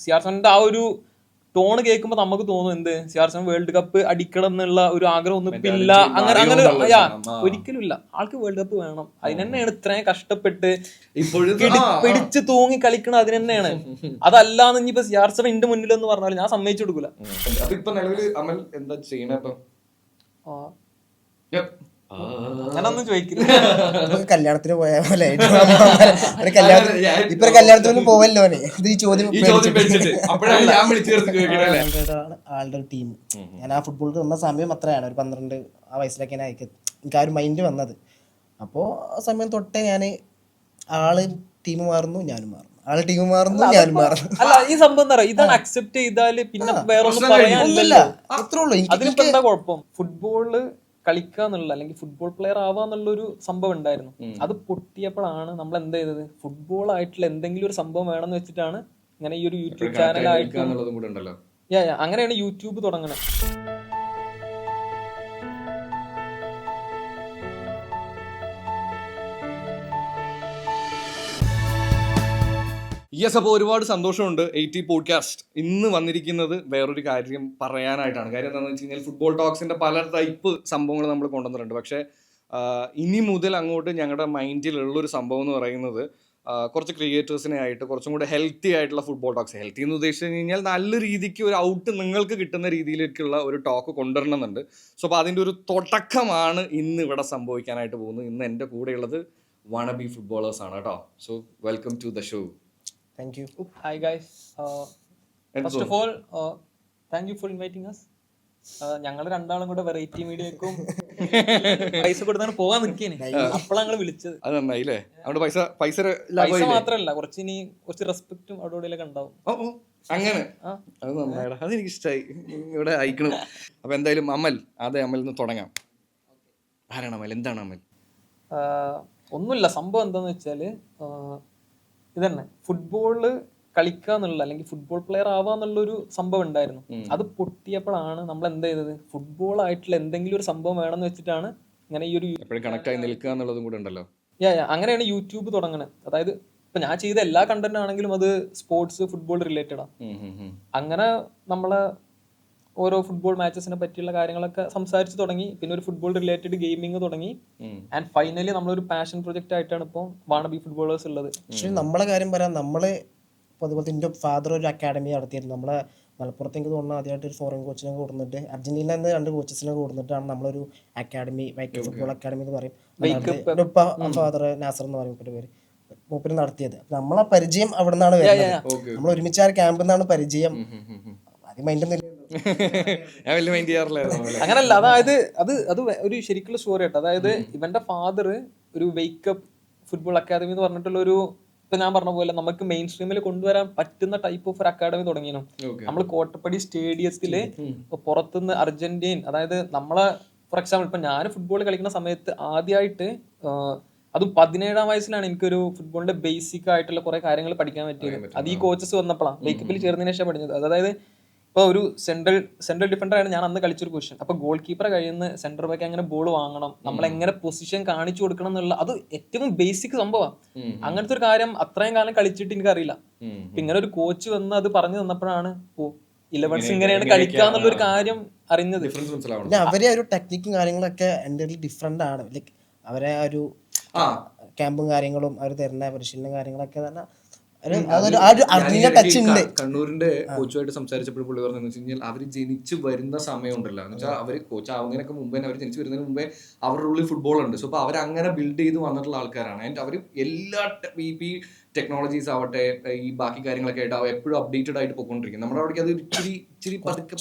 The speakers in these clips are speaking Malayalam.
സിആർ7ന്റെ ആ ഒരു ടോൺ കേൾക്കുമ്പോ നമുക്ക് തോന്നും എന്ത് സിആർ7 വേൾഡ് കപ്പ് അടിക്കണം എന്നുള്ള ഒരു ആഗ്രഹം ഒന്നും ഇപ്പൊ ഇല്ല. അങ്ങനെ ഒരിക്കലും ഇല്ല. ആൾക്ക് വേൾഡ് കപ്പ് വേണം. അതിന് തന്നെയാണ് ഇത്രയും കഷ്ടപ്പെട്ട് പിടിച്ച് തൂങ്ങി കളിക്കണം. അതിന് തന്നെയാണ്. അതല്ലാന്ന് ഇനിയിപ്പോ സിആർ7 എന്റെ മുന്നിലെന്ന് പറഞ്ഞാലും ഞാൻ സമ്മതിച്ചു കൊടുക്കൂല. അങ്ങനൊന്നും ചോദിക്കില്ല. കല്യാണത്തിന് പോയ പോലെ ഇപ്പൊ കല്യാണത്തിന് പോവല്ലോ ഇത് ഈ ചോദ്യം ആളുടെ ഒരു ടീം. ഞാൻ ആ ഫുട്ബോളിൽ വന്ന സമയം അത്രയാണ്, ഒരു 12 ആ വയസ്സിലൊക്കെ എനിക്ക് ആ ഒരു മൈൻഡ് വന്നത്. അപ്പോൾ ആ സമയം തൊട്ടേ ഞാൻ ആള് ടീം മാറുന്നു, ഞാനും മാറുന്നു, ആള് ടീം മാറുന്നു, ഞാനും മാറുന്നു. അല്ല, ഈ സംഭവം എന്താ പറയുക, ഇതാണ് അക്സെപ്റ്റ് ചെയ്താല് പിന്നെ വേറെ ഒന്നും പറയാനില്ല. അത്രേ ഉള്ളൂ. അതിനിപ്പോ എന്താ കുഴപ്പം? ഫുട്ബോള് കളിക്കാന്നുള്ള അല്ലെങ്കിൽ ഫുട്ബോൾ പ്ലെയർ ആവാന്നുള്ളൊരു സംഭവം ഉണ്ടായിരുന്നു. അത് പൊട്ടിയപ്പോഴാണ് നമ്മൾ എന്ത് ചെയ്തത്, ഫുട്ബോൾ ആയിട്ടുള്ള എന്തെങ്കിലും ഒരു സംഭവം വേണമെന്ന് വെച്ചിട്ടാണ് ഇങ്ങനെ ഈ ഒരു യൂട്യൂബ് ചാനലായിട്ട് അങ്ങനെയാണ് യൂട്യൂബ് തുടങ്ങുന്നത്. യെസ്, അപ്പോൾ ഒരുപാട് സന്തോഷമുണ്ട്. 80 പോഡ്കാസ്റ്റ് ഇന്ന് വന്നിരിക്കുന്നത് വേറൊരു കാര്യം പറയാനായിട്ടാണ്. കാര്യം എന്താണെന്ന് വെച്ച് കഴിഞ്ഞാൽ ഫുട്ബോൾ ടോക്സിൻ്റെ പല ടൈപ്പ് സംഭവങ്ങൾ നമ്മൾ കൊണ്ടുവന്നിട്ടുണ്ട്. പക്ഷേ ഇനി മുതൽ അങ്ങോട്ട് ഞങ്ങളുടെ മൈൻഡിലുള്ളൊരു സംഭവം എന്ന് പറയുന്നത് കുറച്ച് ക്രിയേറ്റേഴ്സിനെ ആയിട്ട് കുറച്ചും കൂടെ ഹെൽത്തി ആയിട്ടുള്ള ഫുട്ബോൾ ടോക്സ്. ഹെൽത്തി എന്ന് ഉദ്ദേശിച്ച് കഴിഞ്ഞാൽ നല്ല രീതിക്ക് ഒരു ഔട്ട് നിങ്ങൾക്ക് കിട്ടുന്ന രീതിയിലേക്കുള്ള ഒരു ടോക്ക് കൊണ്ടുവരണമെന്നുണ്ട്. സോ അപ്പോൾ അതിൻ്റെ ഒരു തുടക്കമാണ് ഇന്ന് ഇവിടെ സംഭവിക്കാനായിട്ട് പോകുന്നത്. ഇന്ന് എൻ്റെ കൂടെയുള്ളത് വണബി ഫുട്ബോളേഴ്സ് ആണ് കേട്ടോ. So welcome to the show. Thank you. Hi guys. First of all, thank you for inviting us. ഞങ്ങൾ രണ്ടാളും കൂടെ വെറൈറ്റി മീഡിയക്കും പൈസ കൊടുത്താണ് പോകാൻ നിൽക്കേനെ. അപ്പോഴാണ് ഞങ്ങൾ വിളിച്ചത്. അത് നന്നായില്ലേ? അവിടെ പൈസ മാത്രല്ല, കുറച്ച് റെസ്പെക്റ്റും അവിടെ ഉണ്ടാവും. അങ്ങനെ അത് നന്നായിടാ, അതെനിക്ക് ഇഷ്ടമായി. ഇവിടെ അയക്കണം. അപ്പൊ എന്തായാലും അമൽ നിന്ന് തുടങ്ങാം. ആരാണ് അമൽ? എന്താണ് അമൽ? ഒന്നുമില്ല, സംഭവം എന്താന്ന് വെച്ചാല് ഇതന്നെ, ഫുട്ബോള് കളിക്കാന്നുള്ള അല്ലെങ്കിൽ ഫുട്ബോൾ പ്ലെയർ ആവാന്നുള്ളൊരു സംഭവം ഉണ്ടായിരുന്നു. അത് പൊട്ടിയപ്പോഴാണ് നമ്മൾ എന്ത് ചെയ്തത്, ഫുട്ബോൾ ആയിട്ടുള്ള എന്തെങ്കിലും ഒരു സംഭവം വേണമെന്ന് വെച്ചിട്ടാണ് ഇങ്ങനെ ഈ ഒരു കണക്ട് ആയി നിൽക്കുക എന്നുള്ളതും കൂടെ ഉണ്ടല്ലോ. അങ്ങനെയാണ് യൂട്യൂബ് തുടങ്ങുന്നത്. അതായത് ഇപ്പൊ ഞാൻ ചെയ്ത എല്ലാ കണ്ടന്റ് ആണെങ്കിലും അത് സ്പോർട്സ് ഫുട്ബോൾ റിലേറ്റഡാ. അങ്ങനെ നമ്മളെ ഓരോ ഫുട്ബോൾ മാച്ചസിനെ പറ്റിയുള്ള കാര്യങ്ങളൊക്കെ സംസാരിച്ച് തുടങ്ങി. പിന്നെ ഒരു ഫുട്ബോൾ റിലേറ്റഡ് ഗെയിമിങ് തുടങ്ങി. ആൻഡ് ഫൈനലി നമ്മളൊരു പാഷൻ പ്രൊജക്ട് ആയിട്ടാണ് ഇപ്പോൾ വാണബി ഫുട്ബോളേഴ്സ് ഉള്ളത്. പക്ഷേ നമ്മളെ കാര്യം പറയാം, നമ്മള് അതുപോലെ എൻ്റെ ഫാദർ ഒരു അക്കാഡമി നടത്തിയിരുന്നു. നമ്മളെ മലപ്പുറത്ത് എനിക്ക് തോന്നുന്നു ആദ്യമായിട്ട് ഒരു ഫോറിൻ കോച്ചിനെ കൊടുത്തിട്ട്, അർജന്റീനയിൽ നിന്ന് 2 കോച്ചസിനെ കൊടുത്തിട്ടാണ് നമ്മളൊരു അക്കാഡമി, വൈക്കം ഫുട്ബോൾ അക്കാഡമി എന്ന് പറയും. ഫാദർ നാസർ എന്ന് പറയും പേര്, മൂപ്പര് നടത്തിയത്. നമ്മളെ പരിചയം അവിടെ നിന്നാണ് വരുന്നത്. നമ്മൾ ഒരുമിച്ച് ആ ക്യാമ്പിൽ നിന്നാണ് പരിചയം. ആദ്യം മൈൻഡ് അങ്ങനല്ല, അതായത് അത് ഒരു ശരിക്കുള്ള സ്റ്റോറി ആട്ടോ. അതായത് ഇവന്റെ ഫാദർ ഒരു വേക്കപ്പ് ഫുട്ബോൾ അക്കാദമി എന്ന് പറഞ്ഞിട്ടുള്ള ഒരു, ഇപ്പൊ ഞാൻ പറഞ്ഞ പോലെ നമുക്ക് മെയിൻ സ്ട്രീമിൽ കൊണ്ടുവരാൻ പറ്റുന്ന ടൈപ്പ് ഓഫ് ഒരു അക്കാദമി തുടങ്ങിയിരുന്നു. നമ്മൾ കോട്ടപ്പടി സ്റ്റേഡിയത്തില് പുറത്തുനിന്ന് അർജന്റീൻ, അതായത് നമ്മളെ ഫോർ എക്സാമ്പിൾ ഇപ്പൊ ഞാൻ ഫുട്ബോൾ കളിക്കുന്ന സമയത്ത് ആദ്യമായിട്ട്, അതും 17-ാം വയസ്സിലാണ് എനിക്കൊരു ഫുട്ബോളിന്റെ ബേസിക് ആയിട്ടുള്ള കുറെ കാര്യങ്ങൾ പഠിക്കാൻ പറ്റിയത്. അത് ഈ കോച്ചസ് വന്നപ്പോഴാണ്, വേക്കപ്പിൽ ചേർന്നതിന് ശേഷം പഠിച്ചത്. അതായത് ഇപ്പോൾ ഒരു സെൻട്രൽ ഡിഫൻഡർ ആണ് ഞാൻ അന്ന് കളിച്ചൊരു പൊസിഷൻ. അപ്പോൾ ഗോൾ കീപ്പറെ കഴിയുന്ന സെന്റർ ബാക്ക് എങ്ങനെ ബോൾ വാങ്ങണം, നമ്മൾ എങ്ങനെ പൊസിഷൻ കാണിച്ചു കൊടുക്കണം എന്നുള്ള അത് ഏറ്റവും ബേസിക് സംഭവമാണ്. അങ്ങനത്തെ ഒരു കാര്യം അത്രയും കാലം കളിച്ചിട്ട് എനിക്കറിയില്ല. ഇങ്ങനെ ഒരു കോച്ച് വന്ന് അത് പറഞ്ഞു തന്നപ്പോഴാണ് 11s ഇങ്ങനെയാണ് കളിക്കുക എന്നുള്ളൊരു കാര്യം അറിഞ്ഞത്. പിന്നെ അവരെ ഒരു ടെക്നിക്കും കാര്യങ്ങളൊക്കെ എൻ്റെ ഡിഫറെന്റ് ആണ്. ലൈക്ക് അവരെ ഒരു ക്യാമ്പും കാര്യങ്ങളും അവർ തരുന്ന പരിശീലനം കാര്യങ്ങളൊക്കെ തന്നെ കണ്ണൂരിന്റെ കോച്ചുമായിട്ട് സംസാരിച്ചപ്പോൾ പുള്ളി പറഞ്ഞു കഴിഞ്ഞാൽ അവര് ജനിച്ചു വരുന്ന സമയം ഉണ്ടല്ലോ, എന്ന് വെച്ചാൽ അവര് കോച്ച് ആവുന്നതിനൊക്കെ മുമ്പേ, അവർ ജനിച്ചു വരുന്നതിന് മുമ്പേ അവരുടെ ഉള്ളിൽ ഫുട്ബോൾ ഉണ്ട്. സോ അപ്പൊ അവരങ്ങനെ ബിൽഡ് ചെയ്ത് വന്നിട്ടുള്ള ആൾക്കാരാണ്. ആൻഡ് അവർ എല്ലാ ഈ ടെക്നോളജീസ് ആവട്ടെ, ഈ ബാക്കി കാര്യങ്ങളൊക്കെ ആയിട്ട് എപ്പോഴും അപ്ഡേറ്റഡ് ആയിട്ട് പോയിക്കൊണ്ടിരിക്കും. നമ്മുടെ അവിടേക്ക് അത് ഇച്ചിരി പതുക്കെ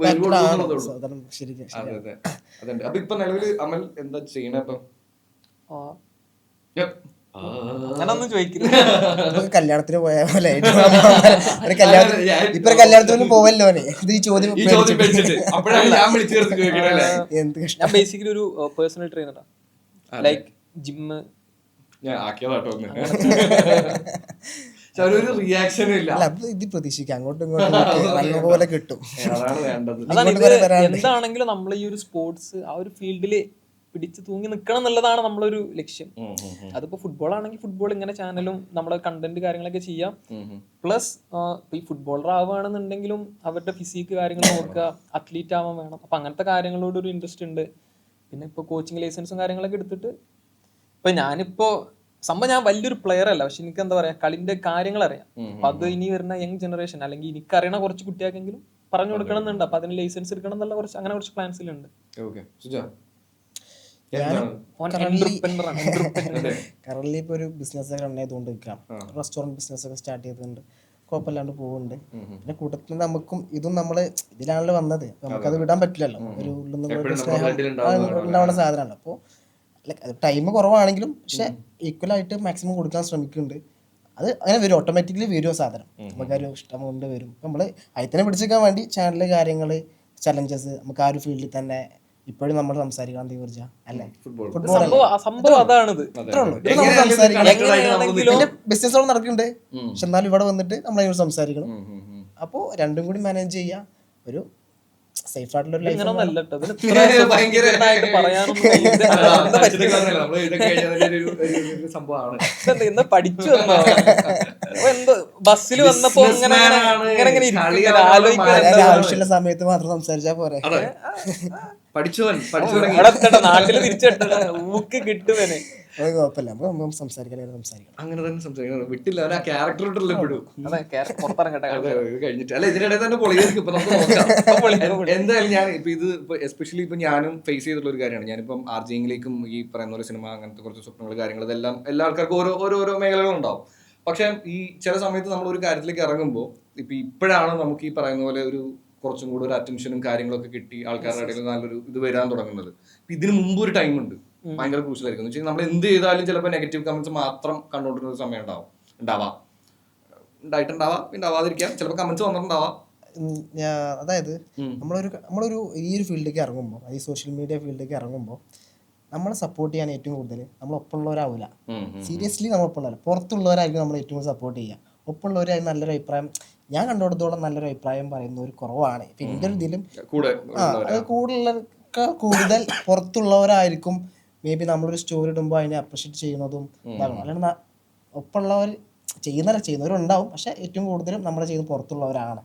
വരുള്ളൂ എന്നുള്ളതുള്ളൂ. അതെ അതെ അതെ. അപ്പൊ ഇപ്പൊ നിലവിൽ അമൽ എന്താ ചെയ്യണേ? ഇപ്പൊ അങ്ങനൊന്നും ചോദിക്കില്ല. കല്യാണത്തിന് പോയ പോലെ ഇപ്പൊ കല്യാണത്തിന് പോവല്ലോ ഇത് ഈ ചോദ്യം. ഞാൻ ബേസിക്കലി ഒരു പേഴ്സണൽ ട്രെയിനറാ, ലൈക്ക് ജിമ്മ്. ഇത് പ്രതീക്ഷിക്കാം, അങ്ങോട്ടും ഇങ്ങോട്ടും പോലെ കിട്ടും. എന്താണെങ്കിലും നമ്മൾ ഈ ഒരു സ്പോർട്സ് ആ ഒരു ഫീൽഡില് പിടിച്ച് തൂങ്ങി നിൽക്കണം എന്നുള്ളതാണ് നമ്മളൊരു ലക്ഷ്യം. അതിപ്പോ ഫുട്ബോൾ ആണെങ്കിൽ ഫുട്ബോൾ ഇങ്ങനെ ചാനലും നമ്മുടെ കണ്ടന്റ് കാര്യങ്ങളൊക്കെ ചെയ്യാം. പ്ലസ് ഈ ഫുട്ബോളർ ആവുകയാണെന്നുണ്ടെങ്കിലും അവരുടെ ഫിസിക്ക് കാര്യങ്ങൾ നോക്കുക, അത്ലീറ്റ് ആവാൻ വേണം. അപ്പൊ അങ്ങനത്തെ കാര്യങ്ങളോട് ഒരു ഇൻട്രസ്റ്റ് ഉണ്ട്. പിന്നെ ഇപ്പൊ കോച്ചിങ് ലൈസൻസും കാര്യങ്ങളൊക്കെ എടുത്തിട്ട് ഇപ്പൊ ഞാനിപ്പോ സംഭവം ഞാൻ വലിയൊരു പ്ലെയർ അല്ല, പക്ഷെ എനിക്ക് എന്താ പറയാ കളിന്റെ കാര്യങ്ങൾ അറിയാം. അപ്പൊ അത് ഇനി വരുന്ന യങ് ജനറേഷൻ അല്ലെങ്കിൽ എനിക്കറിയണ കുറച്ച് കുട്ടിയാക്കെങ്കിലും പറഞ്ഞു കൊടുക്കണം എന്നുണ്ട്. അപ്പൊ അതിന് ലൈസൻസ് എടുക്കണം എന്നുള്ള കുറച്ച് പ്ലാൻസിലുണ്ട്. കറന്റ് ഇപ്പൊ ഒരു ബിസിനസ് ഒക്കെ റൺ ചെയ്തുകൊണ്ട് നിൽക്കാം. റെസ്റ്റോറന്റ് ബിസിനസ് ഒക്കെ സ്റ്റാർട്ട് ചെയ്തിട്ടുണ്ട്, കുഴപ്പമില്ലാണ്ട് പോകുന്നുണ്ട്. പിന്നെ കൂട്ടത്തിൽ നമുക്കും ഇതും നമ്മള് ഇതിലാണല്ലോ വന്നത്, നമുക്കത് വിടാൻ പറ്റില്ലല്ലോ. ഒരു ഉള്ളിൽ നിന്നുള്ള സ്നേഹം ഉണ്ടാവുന്ന സാധനമാണ്. അപ്പോൾ ടൈം കുറവാണെങ്കിലും പക്ഷെ ഈക്വൽ ആയിട്ട് മാക്സിമം കൊടുക്കാൻ ശ്രമിക്കുന്നുണ്ട്. അത് അങ്ങനെ വരും, ഓട്ടോമാറ്റിക്കലി വരും സാധനം. നമുക്കൊരു ഇഷ്ടം കൊണ്ട് വരും. നമ്മള് അതിൽ തന്നെ പിടിച്ചെടുക്കാൻ വേണ്ടി ചാനല് കാര്യങ്ങള് ചലഞ്ചസ് നമുക്ക് ആ ഒരു ഫീൽഡിൽ തന്നെ ഇപ്പോഴും നമ്മൾ സംസാരിക്കണം. തീർച്ച അല്ലേ, സംഭവം അതാണിത്. ബിസിനസ് നടക്കുന്നുണ്ട്, പക്ഷെ എന്നാലും ഇവിടെ വന്നിട്ട് നമ്മൾ അതിനോട് സംസാരിക്കണം. അപ്പോൾ രണ്ടും കൂടി മാനേജ് ചെയ്യാം. ഒരു സേഫ് ആയിട്ടുള്ള ഒരു ലൈഫ് പഠിച്ചു എന്തോ ബസ്സിൽ വന്നപ്പോ ആവശ്യമുള്ള സമയത്ത് മാത്രം സംസാരിച്ചാ പോരെ. നാട്ടില് തിരിച്ചെട്ട ഊക്ക് കിട്ടുവനെ അത് കുഴപ്പമില്ല, നമുക്ക് സംസാരിക്കണം. അങ്ങനെ തന്നെ സംസാരിക്കണം, വിട്ടില്ല ആ ക്യാരക്ടർ കഴിഞ്ഞിട്ട് അല്ല ഇതിനിടെ തന്നെ പൊളിയായിരിക്കും. ഇപ്പൊ നമുക്ക് നോക്കാം എന്തായാലും. ഞാൻ ഇപ്പൊ ഇത് എസ്പെഷ്യലി ഇപ്പൊ ഞാനും ഫേസ് ചെയ്തിട്ടുള്ള ഒരു കാര്യമാണ്. ഞാനിപ്പം ആർജിയിലേക്കും ഈ പറയുന്ന പോലെ സിനിമ അങ്ങനത്തെ കുറച്ച് സ്വപ്നങ്ങൾ കാര്യങ്ങൾ ഇതെല്ലാം എല്ലാ ആൾക്കാർക്കും ഓരോ മേഖലകളുണ്ടാവും. പക്ഷെ ഈ ചില സമയത്ത് നമ്മൾ ഒരു കാര്യത്തിലേക്ക് ഇറങ്ങുമ്പോൾ ഇപ്പോഴാണ് നമുക്ക് ഈ പറയുന്ന പോലെ ഒരു കുറച്ചും കൂടെ ഒരു അറ്റൻഷനും കാര്യങ്ങളൊക്കെ കിട്ടി ആൾക്കാരുടെ ഇടയിൽ നല്ലൊരു ഇത് വരാൻ തുടങ്ങുന്നത്. ഇതിന് മുമ്പ് ഒരു ടൈം ഉണ്ട് ഭയങ്കര ക്രൂഷ്യലായിരിക്കും. എന്ന് വെച്ചാൽ നമ്മൾ എന്ത് ചെയ്താലും ചിലപ്പോൾ നെഗറ്റീവ് കമന്റ്സ് മാത്രം കണ്ടുകൊണ്ടിരുന്ന ഒരു സമയം ഉണ്ടാവാതിരിക്കാം, ചിലപ്പോൾ കമന്റ്സ് വന്നിട്ടുണ്ടാവാം. അതായത് നമ്മളൊരു ഈ ഒരു ഫീൽഡിലേക്ക് ഇറങ്ങുമ്പോൾ, ഈ സോഷ്യൽ മീഡിയ ഫീൽഡിലേക്ക് ഇറങ്ങുമ്പോൾ നമ്മളെ സപ്പോർട്ട് ചെയ്യാൻ ഏറ്റവും കൂടുതൽ നമ്മളൊപ്പമുള്ളവരാവില്ല. സീരിയസ്ലി നമ്മളൊപ്പമുള്ളവർ പുറത്തുള്ളവരായിരിക്കും നമ്മൾ ഏറ്റവും കൂടുതൽ സപ്പോർട്ട് ചെയ്യുക. ഒപ്പമുള്ളവരായി നല്ലൊരു അഭിപ്രായം ഞാൻ കണ്ടുകൊടുത്തോളം നല്ലൊരു അഭിപ്രായം പറയുന്നവർ കുറവാണ്. ഇപ്പം എൻ്റെ ഒരു ഇതിലും കൂടുതൽ പുറത്തുള്ളവരായിരിക്കും മേ ബി നമ്മളൊരു സ്റ്റോറി ഇടുമ്പോൾ അതിനെ അപ്രിഷ്യേറ്റ് ചെയ്യുന്നതും ഇതാകണം. അല്ലാണ്ട് ഒപ്പമുള്ളവർ ചെയ്യുന്നവരുണ്ടാവും, പക്ഷെ ഏറ്റവും കൂടുതലും നമ്മൾ ചെയ്യുന്നത് പുറത്തുള്ളവരാണ്.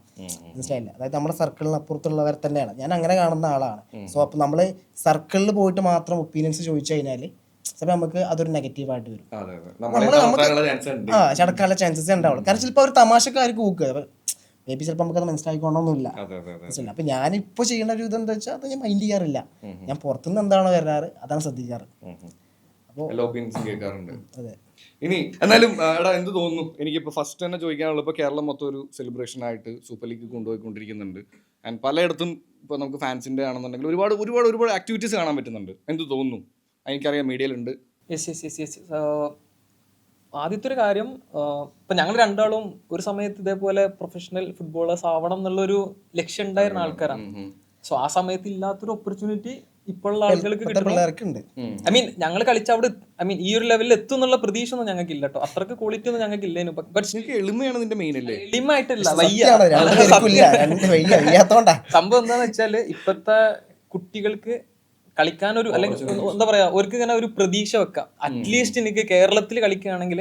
മനസ്സിലായില്ല, അതായത് നമ്മുടെ സർക്കിളിന് അപ്പുറത്തുള്ളവർ തന്നെയാണ്. ഞാൻ അങ്ങനെ കാണുന്ന ആളാണ്. സോ അപ്പം നമ്മൾ സർക്കിളിൽ പോയിട്ട് മാത്രം ഒപ്പീനിയൻസ് ചോദിച്ചു കഴിഞ്ഞാൽ ചിലപ്പോൾ നമുക്ക് അതൊരു നെഗറ്റീവായിട്ട് വരും. ചടക്കാനുള്ള ചാൻസസ് ഉണ്ടാവുള്ളൂ. കാരണം ചിലപ്പോൾ അവർ തമാശക്കാർക്ക് നോക്കുക, മേ ബി ചിലപ്പോൾ നമുക്കത് മനസ്സിലാക്കിക്കൊണ്ടൊന്നുമില്ല. മനസ്സിലായി. അപ്പം ഞാനിപ്പോൾ ചെയ്യുന്ന ഒരു ഇതെന്താ വെച്ചാൽ അത് ഞാൻ മൈൻഡ് ചെയ്യാറില്ല. ഞാൻ പുറത്തുനിന്ന് എന്താണോ വരാറ് അതാണ് ശ്രദ്ധിക്കാറ്. അപ്പോൾ അതെ. ഇനി എന്നാലും എടാ എന്ത് തോന്നുന്നു? എനിക്കിപ്പോൾ ഫസ്റ്റ് തന്നെ ചോദിക്കാനുള്ളത്, ഇപ്പോൾ കേരളം മൊത്തം ഒരു സെലിബ്രേഷൻ ആയിട്ട് സൂപ്പർ ലീഗ് കൊണ്ടുപോയിക്കൊണ്ടിരിക്കുന്നുണ്ട്. ആൻഡ് പലയിടത്തും ഇപ്പോൾ നമുക്ക് ഫാൻസിൻ്റെ ആണെന്നുണ്ടെങ്കിൽ ഒരുപാട് ആക്ടിവിറ്റീസ് കാണാൻ പറ്റുന്നുണ്ട്. എന്ത് തോന്നുന്നു? എനിക്കറിയാം മീഡിയയിലുണ്ട്. ആദ്യത്തെ ഒരു കാര്യം, ഇപ്പം ഞങ്ങൾ രണ്ടാളും ഒരു സമയത്ത് ഇതേപോലെ പ്രൊഫഷണൽ ഫുട്ബോളേഴ്സ് ആവണം എന്നുള്ളൊരു ലക്ഷ്യം ഉണ്ടായിരുന്ന ആൾക്കാരാണ്. സോ ആ സമയത്ത് ഇല്ലാത്തൊരു ഓപ്പർച്യൂണിറ്റി ഇപ്പോഴുള്ള ആളുകൾക്ക് കിട്ടുന്നുണ്ട്. ഐ മീൻ ഞങ്ങൾ കളിച്ച അവിടെ ഈ ഒരു ലെവലിൽ എത്തും എന്നുള്ള പ്രതീക്ഷ ഒന്നും ഞങ്ങൾക്ക് ഇല്ല കേട്ടോ. അത്രക്ക് ക്വാളിറ്റി ഒന്നും ഞങ്ങൾക്ക് ഇല്ലേനു. എളിമയാണ് നിന്റെ മെയിൻ അല്ലേ? എളിമായിട്ടില്ല, സംഭവം എന്താന്ന് വെച്ചാല് ഇപ്പത്തെ കുട്ടികൾക്ക് കളിക്കാനൊരു അല്ലെങ്കിൽ എന്താ പറയാ അവർക്ക് ഇങ്ങനെ ഒരു പ്രതീക്ഷ വെക്കാം. അറ്റ്ലീസ്റ്റ് എനിക്ക് കേരളത്തിൽ കളിക്കുകയാണെങ്കിൽ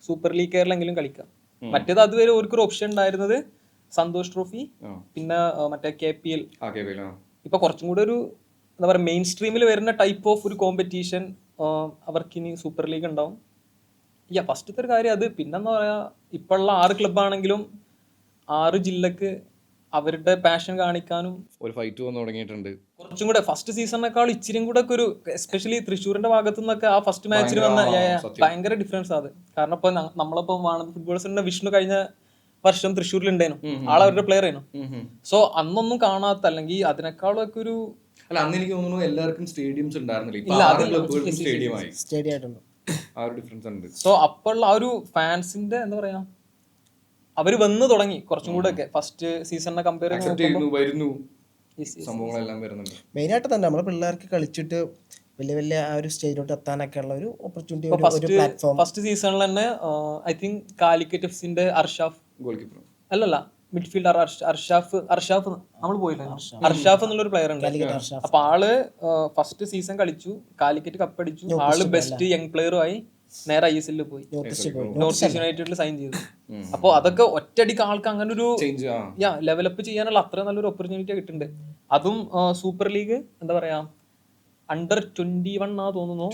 സൂപ്പർ ലീഗ് കേരളെങ്കിലും കളിക്കാം. മറ്റേത് അതുവരെ അവർക്കൊരു ഓപ്ഷൻ ഉണ്ടായിരുന്നത് സന്തോഷ് ട്രോഫി, പിന്നെ മറ്റേ KPL. ഇപ്പൊ കുറച്ചും കൂടെ ഒരു എന്താ പറയുക മെയിൻ സ്ട്രീമിൽ വരുന്ന ടൈപ്പ് ഓഫ് ഒരു കോമ്പറ്റീഷൻ അവർക്കിനി സൂപ്പർ ലീഗ് ഉണ്ടാവും. ഫസ്റ്റത്തെ ഒരു കാര്യം അത്. പിന്നെന്താ പറയാ, ഇപ്പോഴുള്ള 6 ക്ലബ്ബാണെങ്കിലും 6 ജില്ലക്ക് അവരുടെ പാഷൻ കാണിക്കാനും ഒരു ഫൈറ്റ് വന്നു തുടങ്ങിയിട്ടുണ്ട്. കുറച്ചും കൂടെ ഫസ്റ്റ് സീസണിനേക്കാൾ ഇച്ചിരി കൂടെ ഒക്കെ ഒരു എസ്പെഷ്യലി തൃശ്ശൂരിന്റെ ഭാഗത്തു നിന്നൊക്കെ ആ ഫസ്റ്റ് മാച്ചിൽ വന്ന ഭയങ്കര ഡിഫറൻസ് അത്. കാരണം ഇപ്പൊ നമ്മളിപ്പോ വാണത് ഫുട്ബോൾസിന്റെ വിഷ്ണു കഴിഞ്ഞ വർഷം തൃശ്ശൂരിലുണ്ടായിരുന്നു, ആളവരുടെ പ്ലെയർ ആയിരുന്നു. സോ അന്നൊന്നും കാണാത്ത അല്ലെങ്കിൽ അതിനേക്കാളും ഒക്കെ ഒരു അല്ല അന്ന് എനിക്ക് തോന്നുന്നു എല്ലാവർക്കും സ്റ്റേഡിയംസ് ഉണ്ടായിരുന്നില്ല. സോ അപ്പോഴുള്ള ആ ഒരു ഫാൻസിന്റെ എന്താ പറയാ അവര് വന്ന് തുടങ്ങി കുറച്ചും കൂടെ ഒക്കെ ഫസ്റ്റ് സീസണിനെ കമ്പയർ ചെയ്യുന്നു. മെയിനായിട്ട് തന്നെ നമ്മളെ പിള്ളേർക്ക് കളിച്ചിട്ട് വലിയ ആ ഒരു സ്റ്റേജിലോട്ട് എത്താനൊക്കെ ഉള്ള ഒരു ഓപ്പർച്യൂണിറ്റി. ഫസ്റ്റ് സീസണിൽ തന്നെ ഐ തിങ്ക് കാലിക്കറ്റ് എഫ്സിന്റെ അർഷാഫ് ഗോൾ കീപ്പർ അല്ലല്ല മിഡ്ഫീൽഡർ അർഷാഫ് നമ്മൾ പോയില്ല, അർഷാഫ് എന്നുള്ളൊരു പ്ലെയർ ഉണ്ട്. അപ്പൊ ആള് ഫസ്റ്റ് സീസൺ കളിച്ചു, കാലിക്കറ്റ് കപ്പടിച്ചു, ആള് ബെസ്റ്റ് യങ് പ്ലെയറുമായി നേരെ ISL പോയി, നോർത്ത് ഈസ്റ്റ് യുണൈറ്റഡിൽ സൈൻ ചെയ്തു. അപ്പൊ അതൊക്കെ ഒറ്റയടിക്ക് ആൾക്ക് അങ്ങനെ ഒരു ലെവലപ്പ് ചെയ്യാനുള്ള അത്ര നല്ലൊരു ഓപ്പർച്യൂണിറ്റി കിട്ടുന്നുണ്ട്. അതും സൂപ്പർ ലീഗ് എന്താ പറയാ അണ്ടർ 21 ആ തോന്നുന്നു,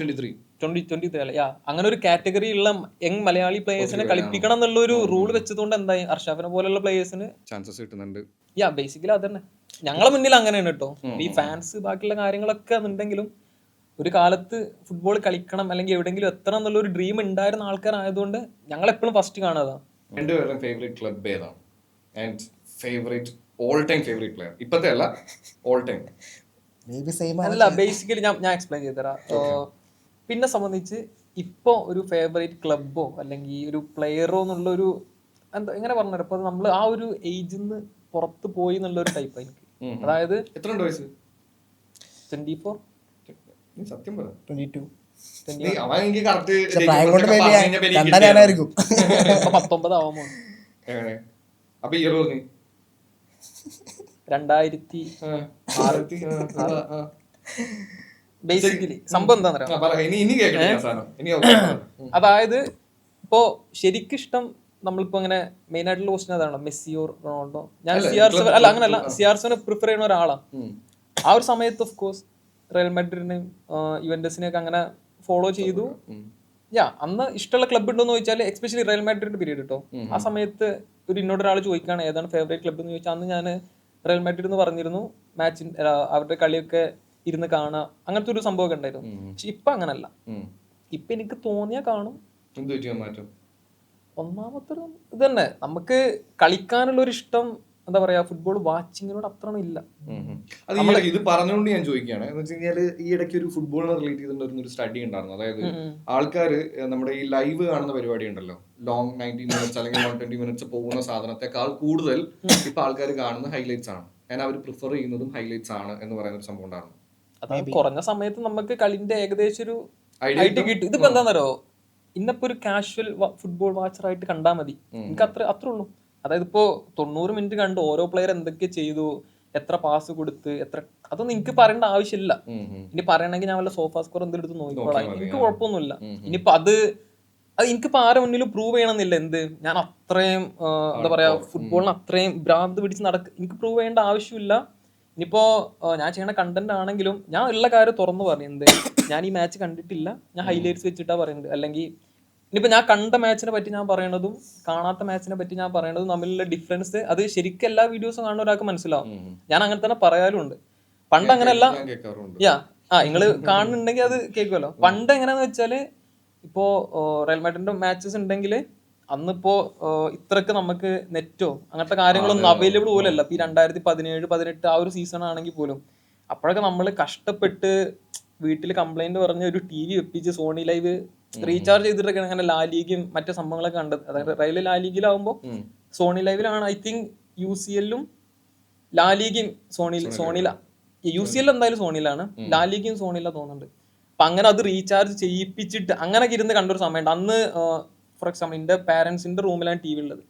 23 അല്ല, അങ്ങനെ ഒരു കാറ്റഗറി ഉള്ള യങ് മലയാളി പ്ലേയേഴ്സിനെ കളിപ്പിക്കണം എന്നുള്ള ഒരു റൂൾ വെച്ചതുകൊണ്ട് എന്തായി അർഷാഫിനെ പോലുള്ള പ്ലേയേഴ്സിന് ചാൻസസ് കിട്ടുന്നുണ്ട്. ബേസിക്കലി അതന്നെ ഞങ്ങളെ മുന്നിൽ അങ്ങനെയാണ് കേട്ടോ. ഈ ഫാൻസ് ബാക്കിയുള്ള കാര്യങ്ങളൊക്കെ ഉണ്ടെങ്കിലും ഒരു കാലത്ത് ഫുട്ബോൾ കളിക്കണം അല്ലെങ്കിൽ എവിടെയെങ്കിലും എത്തണം എന്നുള്ള ഒരു ഡ്രീം ഉണ്ടായിരുന്ന ആൾക്കാരായതുകൊണ്ട് ഞങ്ങൾ എപ്പോഴും ഫസ്റ്റ് കാണാതാ. രണ്ടുപേരും ഫേവറേറ്റ് ക്ലബ് ഏതാണ്? And favourite all time favourite player, ഇപ്പത്തെ അല്ല, ഓൾ ടൈം. അല്ല, ബേസിക്കലി ഞാൻ എക്സ്പ്ലെയിൻ ചെയ്തുതരാം. പിന്നെ സംബന്ധിച്ച് ഇപ്പൊ ഒരു ഫേവറേറ്റ് ക്ലബോ അല്ലെങ്കിൽ ഒരു പ്ലെയറോ എന്നുള്ള ഒരു എന്താ എങ്ങനെ പറഞ്ഞുതരാം, ഇപ്പൊ നമ്മൾ ആ ഒരു ഏജിൽ നിന്ന് പുറത്ത് പോയി എന്നുള്ള ഒരു ടൈപ്പ് എനിക്ക്. അതായത് എത്ര വയസ്സ്? 24. സത്യം പറ. 22. 19 ആവുമ്പോ അപ്പൊ ഇയർ 2006. ബേസിക്കലി സംഭവം എന്താ അതായത് ഇപ്പോ ശരിക്കും ഇഷ്ടം നമ്മളിപ്പോ ഇങ്ങനെ മെയിൻ ആയിട്ടുള്ള ക്വസ്റ്റൻ അതാണോ, മെസ്സി ഓർ റൊണാൾഡോ? ഞാൻ CR7 അല്ല, അങ്ങനല്ല, CR7 പ്രിഫർ ചെയ്യുന്ന ഒരാളാണ്. ആ ഒരു സമയത്ത് ഓഫ് കോഴ്സ് റയൽ മാഡ്രിഡിനെയും യുവന്റസിനെയൊക്കെ അങ്ങനെ ഫോളോ ചെയ്തു. അന്ന് ഇഷ്ടമുള്ള ക്ലബ് ഉണ്ടോ എന്ന് ചോദിച്ചാൽ എസ്പെഷ്യലി റയൽ മാഡ്രിഡ് പീരീഡ് കേട്ടോ. ആ സമയത്ത് എന്നോടൊരാൾ ചോദിക്കുകയാണ് ഏതാണ് ഫേവറേറ്റ് ക്ലബ് എന്ന് ചോദിച്ചാൽ അന്ന് ഞാൻ റയൽ മാഡ്രിഡ് എന്ന് പറഞ്ഞിരുന്നു. അവരുടെ കളിയൊക്കെ ഇരുന്ന് കാണുക, അങ്ങനത്തെ ഒരു സംഭവമൊക്കെ ഉണ്ടായിരുന്നു. പക്ഷെ ഇപ്പൊ അങ്ങനല്ല. ഇപ്പൊ എനിക്ക് തോന്നിയാ കാണും. ഒന്നാമത്തെ ഇത് തന്നെ, നമുക്ക് കളിക്കാനുള്ള ഒരു ഇഷ്ടം എന്താ പറയാ ഫുട്ബോൾ വാച്ചിങ്ങിനോട് അത്ര ഇല്ല. ഇത് പറഞ്ഞുകൊണ്ട് ഞാൻ ചോദിക്കുകയാണ് എന്ന് വെച്ച് കഴിഞ്ഞാല് ഈ ഇടയ്ക്ക് ഒരു ഫുട്ബോളിനെ റിലേറ്റ് ചെയ്തിട്ടുള്ള ഒരു സ്റ്റഡി ഉണ്ടായിരുന്നു. അതായത് ആൾക്കാര് നമ്മുടെ ഈ ലൈവ് കാണുന്ന പരിപാടി ഉണ്ടല്ലോ, ലോങ് 90 മിനിറ്റ്സ് അല്ലെങ്കിൽ 120 മിനിറ്റ്സ് പോകുന്ന സാധനത്തെക്കാൾ കൂടുതൽ ഇപ്പൊ ആൾക്കാർ കാണുന്ന ഹൈലൈറ്റ്സ് ആണ്. ഞാൻ അവർ പ്രിഫർ ചെയ്യുന്നതും ഹൈലൈറ്റ്സ് ആണ് എന്ന് പറയുന്ന ഒരു സംഭവം ഉണ്ടായിരുന്നു. അതായത് കുറഞ്ഞ സമയത്ത് നമുക്ക് കളിന്റെ ഏകദേശം ഒരു ഐഡിയ കിട്ടും. ഇതിപ്പോ എന്താണെന്നോ, ഇന്നപ്പോ ഒരു കാഷ്വൽ ഫുട്ബോൾ വാച്ചർ ആയിട്ട് കണ്ടാൽ മതി. എനിക്ക് അത്രേ ഉള്ളൂ. അതായത് ഇപ്പോ 90 മിനിറ്റ് കണ്ട് ഓരോ പ്ലെയർ എന്തൊക്കെ ചെയ്തു, എത്ര പാസ് കൊടുത്ത്, എത്ര, അതൊന്നും എനിക്ക് പറയേണ്ട ആവശ്യമില്ല. ഇനി പറയണമെങ്കിൽ ഞാൻ വല്ല സോഫാ സ്കോർ എന്തെങ്കിലും എടുത്ത് നോക്കിക്കോളാം, എനിക്ക് കുഴപ്പമൊന്നുമില്ല. ഇനിയിപ്പോ അത് എനിക്കിപ്പോ ആരെ മുന്നിൽ പ്രൂവ് ചെയ്യണമെന്നില്ല. എന്ത് ഞാൻ അത്രയും എന്താ പറയാ ഫുട്ബോളിന് അത്രയും ഭ്രാന്ത് പിടിച്ച് എനിക്ക് പ്രൂവ് ചെയ്യേണ്ട ആവശ്യമില്ല. ഇനിയിപ്പോ ഞാൻ ചെയ്യണ കണ്ടന്റ് ആണെങ്കിലും ഞാൻ ഉള്ള കാര്യം തുറന്നു പറയും. എന്ത് ഞാൻ ഈ മാച്ച് കണ്ടിട്ടില്ല, ഞാൻ ഹൈലൈറ്റ്സ് വെച്ചിട്ടാ പറയുന്നത്. അല്ലെങ്കിൽ ഇനിയിപ്പോ ഞാൻ കണ്ട മാച്ചിനെ പറ്റി ഞാൻ പറയണതും കാണാത്ത മാച്ചിനെ പറ്റി ഞാൻ പറയണതും തമ്മിലുള്ള ഡിഫറൻസ് അത് ശരിക്കും എല്ലാ വീഡിയോസും കാണുന്ന ഒരാൾക്ക് മനസ്സിലാവും. ഞാൻ അങ്ങനെ തന്നെ പറയാറുണ്ട്. പണ്ട് അങ്ങനെയല്ല. നിങ്ങള് കാണുന്നുണ്ടെങ്കിൽ അത് കേൾക്കുമല്ലോ. പണ്ട് എങ്ങനെയാന്ന് വെച്ചാല് ഇപ്പോ റയൽ മാഡ്രിഡിന്റെ മാച്ചസ് ഉണ്ടെങ്കിൽ അന്നിപ്പോ ഇത്രക്ക് നമുക്ക് നെറ്റോ അങ്ങനത്തെ കാര്യങ്ങളൊന്നും അവൈലബിൾ പോലല്ല. ഇപ്പൊ 2017-18 ആ ഒരു സീസൺ ആണെങ്കിൽ പോലും അപ്പോഴൊക്കെ നമ്മൾ കഷ്ടപ്പെട്ട് വീട്ടിൽ കംപ്ലൈന്റ് പറഞ്ഞ് ഒരു TV വെപ്പിച്ച് സോണി ലൈവ് റീചാർജ് ചെയ്തിട്ടൊക്കെ അങ്ങനെ ലാലീഗും മറ്റു സംഭവങ്ങളൊക്കെ കണ്ടത്. അതായത് റയൽ ലാലീഗിലാവുമ്പോ സോണി ലൈവിലാണ് ഐ തിങ്ക് UCL-ഉം ലാലീഗും സോണില UCL എന്തായാലും സോണിയിലാണ്, ലാലീഗും സോണില തോന്നുന്നുണ്ട്. അപ്പൊ അങ്ങനെ അത് റീചാർജ് ചെയ്യിപ്പിച്ചിട്ട് അങ്ങനെയൊക്കെ ഇരുന്ന് കണ്ടൊരു സമയമുണ്ട്. അന്ന് ഫോർ എക്സാമ്പിൾ എന്റെ പാരന്റ്സിന്റെ റൂമിലാണ് TV ഉള്ളത്,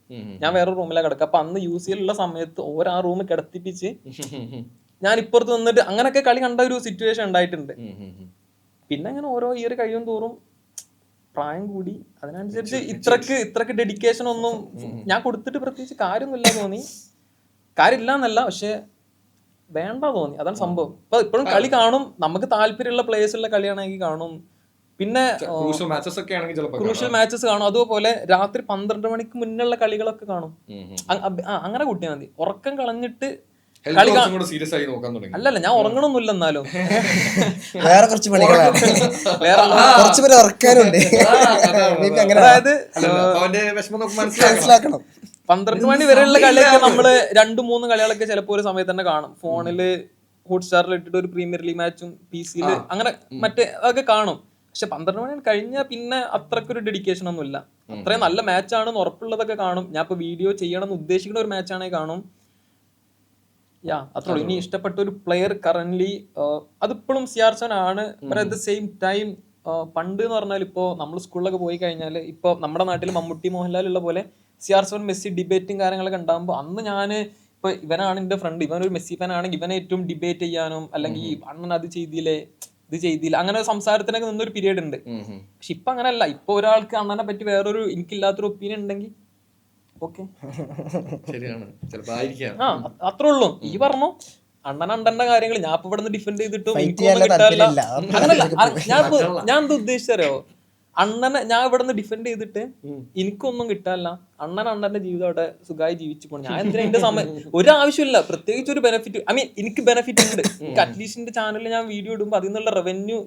ഞാൻ വേറെ റൂമിലാണ് കിടക്കുക. അപ്പൊ അന്ന് UCL ഉള്ള സമയത്ത് ആ റൂം കിടത്തിപ്പിച്ച് ഞാൻ ഇപ്പുറത്ത് നിന്നിട്ട് അങ്ങനെയൊക്കെ കളി കണ്ട ഒരു സിറ്റുവേഷൻ ഉണ്ടായിട്ടുണ്ട്. പിന്നെ അങ്ങനെ ഓരോ ഇയർ കഴിയും തോറും പ്രായം കൂടി അതിനനുസരിച്ച് ഇത്രക്ക് ഡെഡിക്കേഷൻ ഒന്നും ഞാൻ കൊടുത്തിട്ട് പ്രത്യേകിച്ച് കാര്യമൊന്നുമില്ല തോന്നി. കാര്യമില്ല എന്നല്ല, പക്ഷെ വേണ്ട തോന്നി, അതാണ് സംഭവം. ഇപ്പൊ ഇപ്പോഴും കളി കാണും, നമുക്ക് താല്പര്യമുള്ള പ്ലേയേഴ്സുള്ള കളിയാണെങ്കിൽ കാണും. പിന്നെ ക്രൂഷ്യൽ മാച്ചസ് കാണും. അതുപോലെ രാത്രി 12 മണിക്ക് മുന്നുള്ള കളികളൊക്കെ കാണും. അങ്ങനെ കൂട്ടിയാൽ മതി. ഉറക്കം കളഞ്ഞിട്ട് അല്ലല്ല, ഞാൻ ഉറങ്ങണമൊന്നുമില്ല. എന്നാലും വേറെ കുറച്ച് പണികളാണ്, കുറച്ച് പേര് ഉറക്കാനുണ്ട്. അതായത് മനസ്സിലാക്കണം, 12 മണി വരെയുള്ള കളിയൊക്കെ നമ്മള് 2-3 കളികളൊക്കെ ചിലപ്പോ ഒരു സമയത്ത് തന്നെ കാണും. ഫോണില് ഹോട്ട്സ്റ്റാറിൽ ഇട്ടിട്ട് ഒരു പ്രീമിയർ ലീഗ് മാച്ചും PC-ല് അങ്ങനെ മറ്റേ അതൊക്കെ കാണും. പക്ഷെ 12 മണി കഴിഞ്ഞാൽ പിന്നെ അത്രക്കൊരു ഡെഡിക്കേഷൻ ഒന്നും ഇല്ല. അത്രയും നല്ല മാച്ചാണെന്ന് ഉറപ്പുള്ളതൊക്കെ കാണും. ഞാൻ ഇപ്പൊ വീഡിയോ ചെയ്യണം എന്ന് ഉദ്ദേശിക്കുന്ന ഒരു മാച്ചാണെങ്കിൽ കാണും. അത്രേ ഉള്ളൂ. ഇനി ഇഷ്ടപ്പെട്ട ഒരു പ്ലെയർ കറന്റ്ലി അതിപ്പോഴും CR7 ആണ്. അറ്റ് ദ സെയിം ടൈം പണ്ട് എന്ന് പറഞ്ഞാൽ ഇപ്പോ നമ്മൾ സ്കൂളിലൊക്കെ പോയി കഴിഞ്ഞാൽ ഇപ്പൊ നമ്മുടെ നാട്ടിൽ മമ്മൂട്ടി മോഹൻലാൽ ഉള്ള പോലെ CR7 മെസ്സി ഡിബേറ്റും കാര്യങ്ങളൊക്കെ ഉണ്ടാകുമ്പോൾ അന്ന് ഞാൻ ഇപ്പൊ ഇവനാണ് എന്റെ ഫ്രണ്ട്, ഇവനൊരു മെസ്സി ഫാൻ ആണെങ്കിൽ ഇവനെ ഏറ്റവും ഡിബേറ്റ് ചെയ്യാനും അല്ലെങ്കിൽ അണ്ണൻ അത് ചെയ്തില്ലേ ഇത് ചെയ്തില്ല അങ്ങനെ സംസാരത്തിനൊക്കെ നിന്നൊരു പീരീഡ് ഉണ്ട്. പക്ഷെ ഇപ്പൊ അങ്ങനെയല്ല. ഇപ്പൊ ഒരാൾക്ക് അണ്ണനെ പറ്റി വേറൊരു എനിക്കില്ലാത്തൊരു ഒപ്പീനിയൻ ഉണ്ടെങ്കിൽ ഓക്കെ ആ അത്രേ ഉള്ളൂ. ഈ പറഞ്ഞു അണ്ണന്റെ കാര്യങ്ങൾ ഞാൻ ഇപ്പൊ ഇവിടെ നിന്ന് ഡിഫെൻഡ് ചെയ്തിട്ടും എനിക്കൊന്നും കിട്ടാനില്ല അങ്ങനല്ല. ഞാൻ എന്താ ഉദ്ദേശിച്ചറിയോ, അണ്ണനെ ഞാൻ ഇവിടെ നിന്ന് ഡിഫെൻഡ് ചെയ്തിട്ട് എനിക്കൊന്നും കിട്ടാനില്ല, അണ്ണന്റെ ജീവിതം അവിടെ സുഖമായി ജീവിച്ചു പോകണം. ഞാൻ എന്തിനാ എന്റെ സമയം ഒരാവശ്യമില്ല, പ്രത്യേകിച്ച് ഒരു ബെനിഫിറ്റ് എനിക്ക് ബെനിഫിറ്റ് ഉണ്ട്. എനിക്ക് അറ്റ്ലീസ്റ്റ് എന്റെ ചാനലിൽ ഞാൻ വീഡിയോ ഇടുമ്പോൾ അതിൽ നിന്നുള്ള റവന്യൂ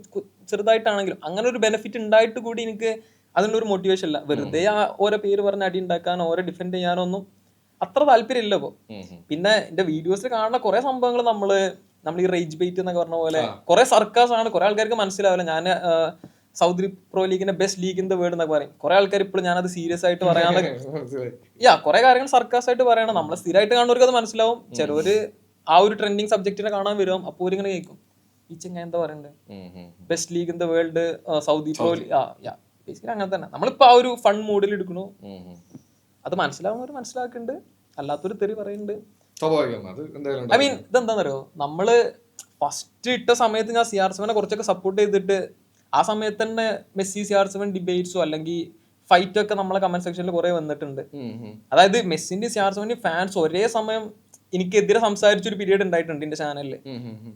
ചെറുതായിട്ടാണെങ്കിലും അങ്ങനെ ഒരു ബെനിഫിറ്റ് ഉണ്ടായിട്ട് കൂടി എനിക്ക് അതിനൊരു മോട്ടിവേഷൻ ഇല്ല. വെറുതെ ഓരോ പേര് പറഞ്ഞ് അടി ഉണ്ടാക്കാനോ ഓരോ ഡിഫെൻഡ് ചെയ്യാനോ ഒന്നും അത്ര താല്പര്യം ഇല്ല ഇപ്പൊ. പിന്നെ എന്റെ വീഡിയോസിൽ കാണുന്ന കുറെ സംഭവങ്ങൾ നമ്മൾ ഈ റേജ് ബൈറ്റ് എന്നൊക്കെ പറഞ്ഞ പോലെ കുറെ സർക്കാസ് ആണ്. കുറെ ആൾക്കാർക്ക് മനസ്സിലാവില്ല. ഞാൻ സൗദി പ്രോ ലീഗിന്റെ best league in the world എന്നൊക്കെ പറയും. കുറെ ആൾക്കാർ ഇപ്പോഴും ഞാനത് സീരിയസ് ആയിട്ട് പറയാതെ കുറെ കാര്യങ്ങൾ സർക്കാസ് ആയിട്ട് പറയണം. നമ്മൾ സ്ഥിരമായിട്ട് കാണുന്നവർക്ക് അത് മനസ്സിലാവും. ചിലവര് ആ ഒരു ട്രെൻഡിങ് സബ്ജക്റ്റിനെ കാണാൻ വരും. അപ്പോൾ ഇങ്ങനെ കേൾക്കും ഈ ചെങ്ങ എന്താ പറയണ്ടേ best league in the world Saudi pro basically അങ്ങനെ തന്നെ. നമ്മളിപ്പോ ആ ഒരു ഫൺ മൂഡിൽ എടുക്കണു. അത് മനസ്സിലാവുന്നവർ മനസ്സിലാക്കുന്നുണ്ട്, അല്ലാത്തൊരു തെറി പറയുന്നുണ്ട്. ഐ മീൻ ഇതെന്താന്നറിയോ, നമ്മള് ഫസ്റ്റ് ഇട്ട സമയത്ത് ഞാൻ CR7 കുറച്ചൊക്കെ സപ്പോർട്ട് ചെയ്തിട്ട് ആ സമയത്ത് തന്നെ മെസ്സി CR7 ഡിബേറ്റ്സോ അല്ലെങ്കിൽ ഫൈറ്റ് ഒക്കെ നമ്മളെ കമന്റ് സെക്ഷനിൽ കുറെ വന്നിട്ടുണ്ട്. അതായത് മെസ്സിന്റെ CR7 ഫാൻസ് ഒരേ സമയം എനിക്കെതിരെ സംസാരിച്ചൊരു പീരീഡ് ഉണ്ടായിട്ടുണ്ട് എന്റെ ചാനലില്.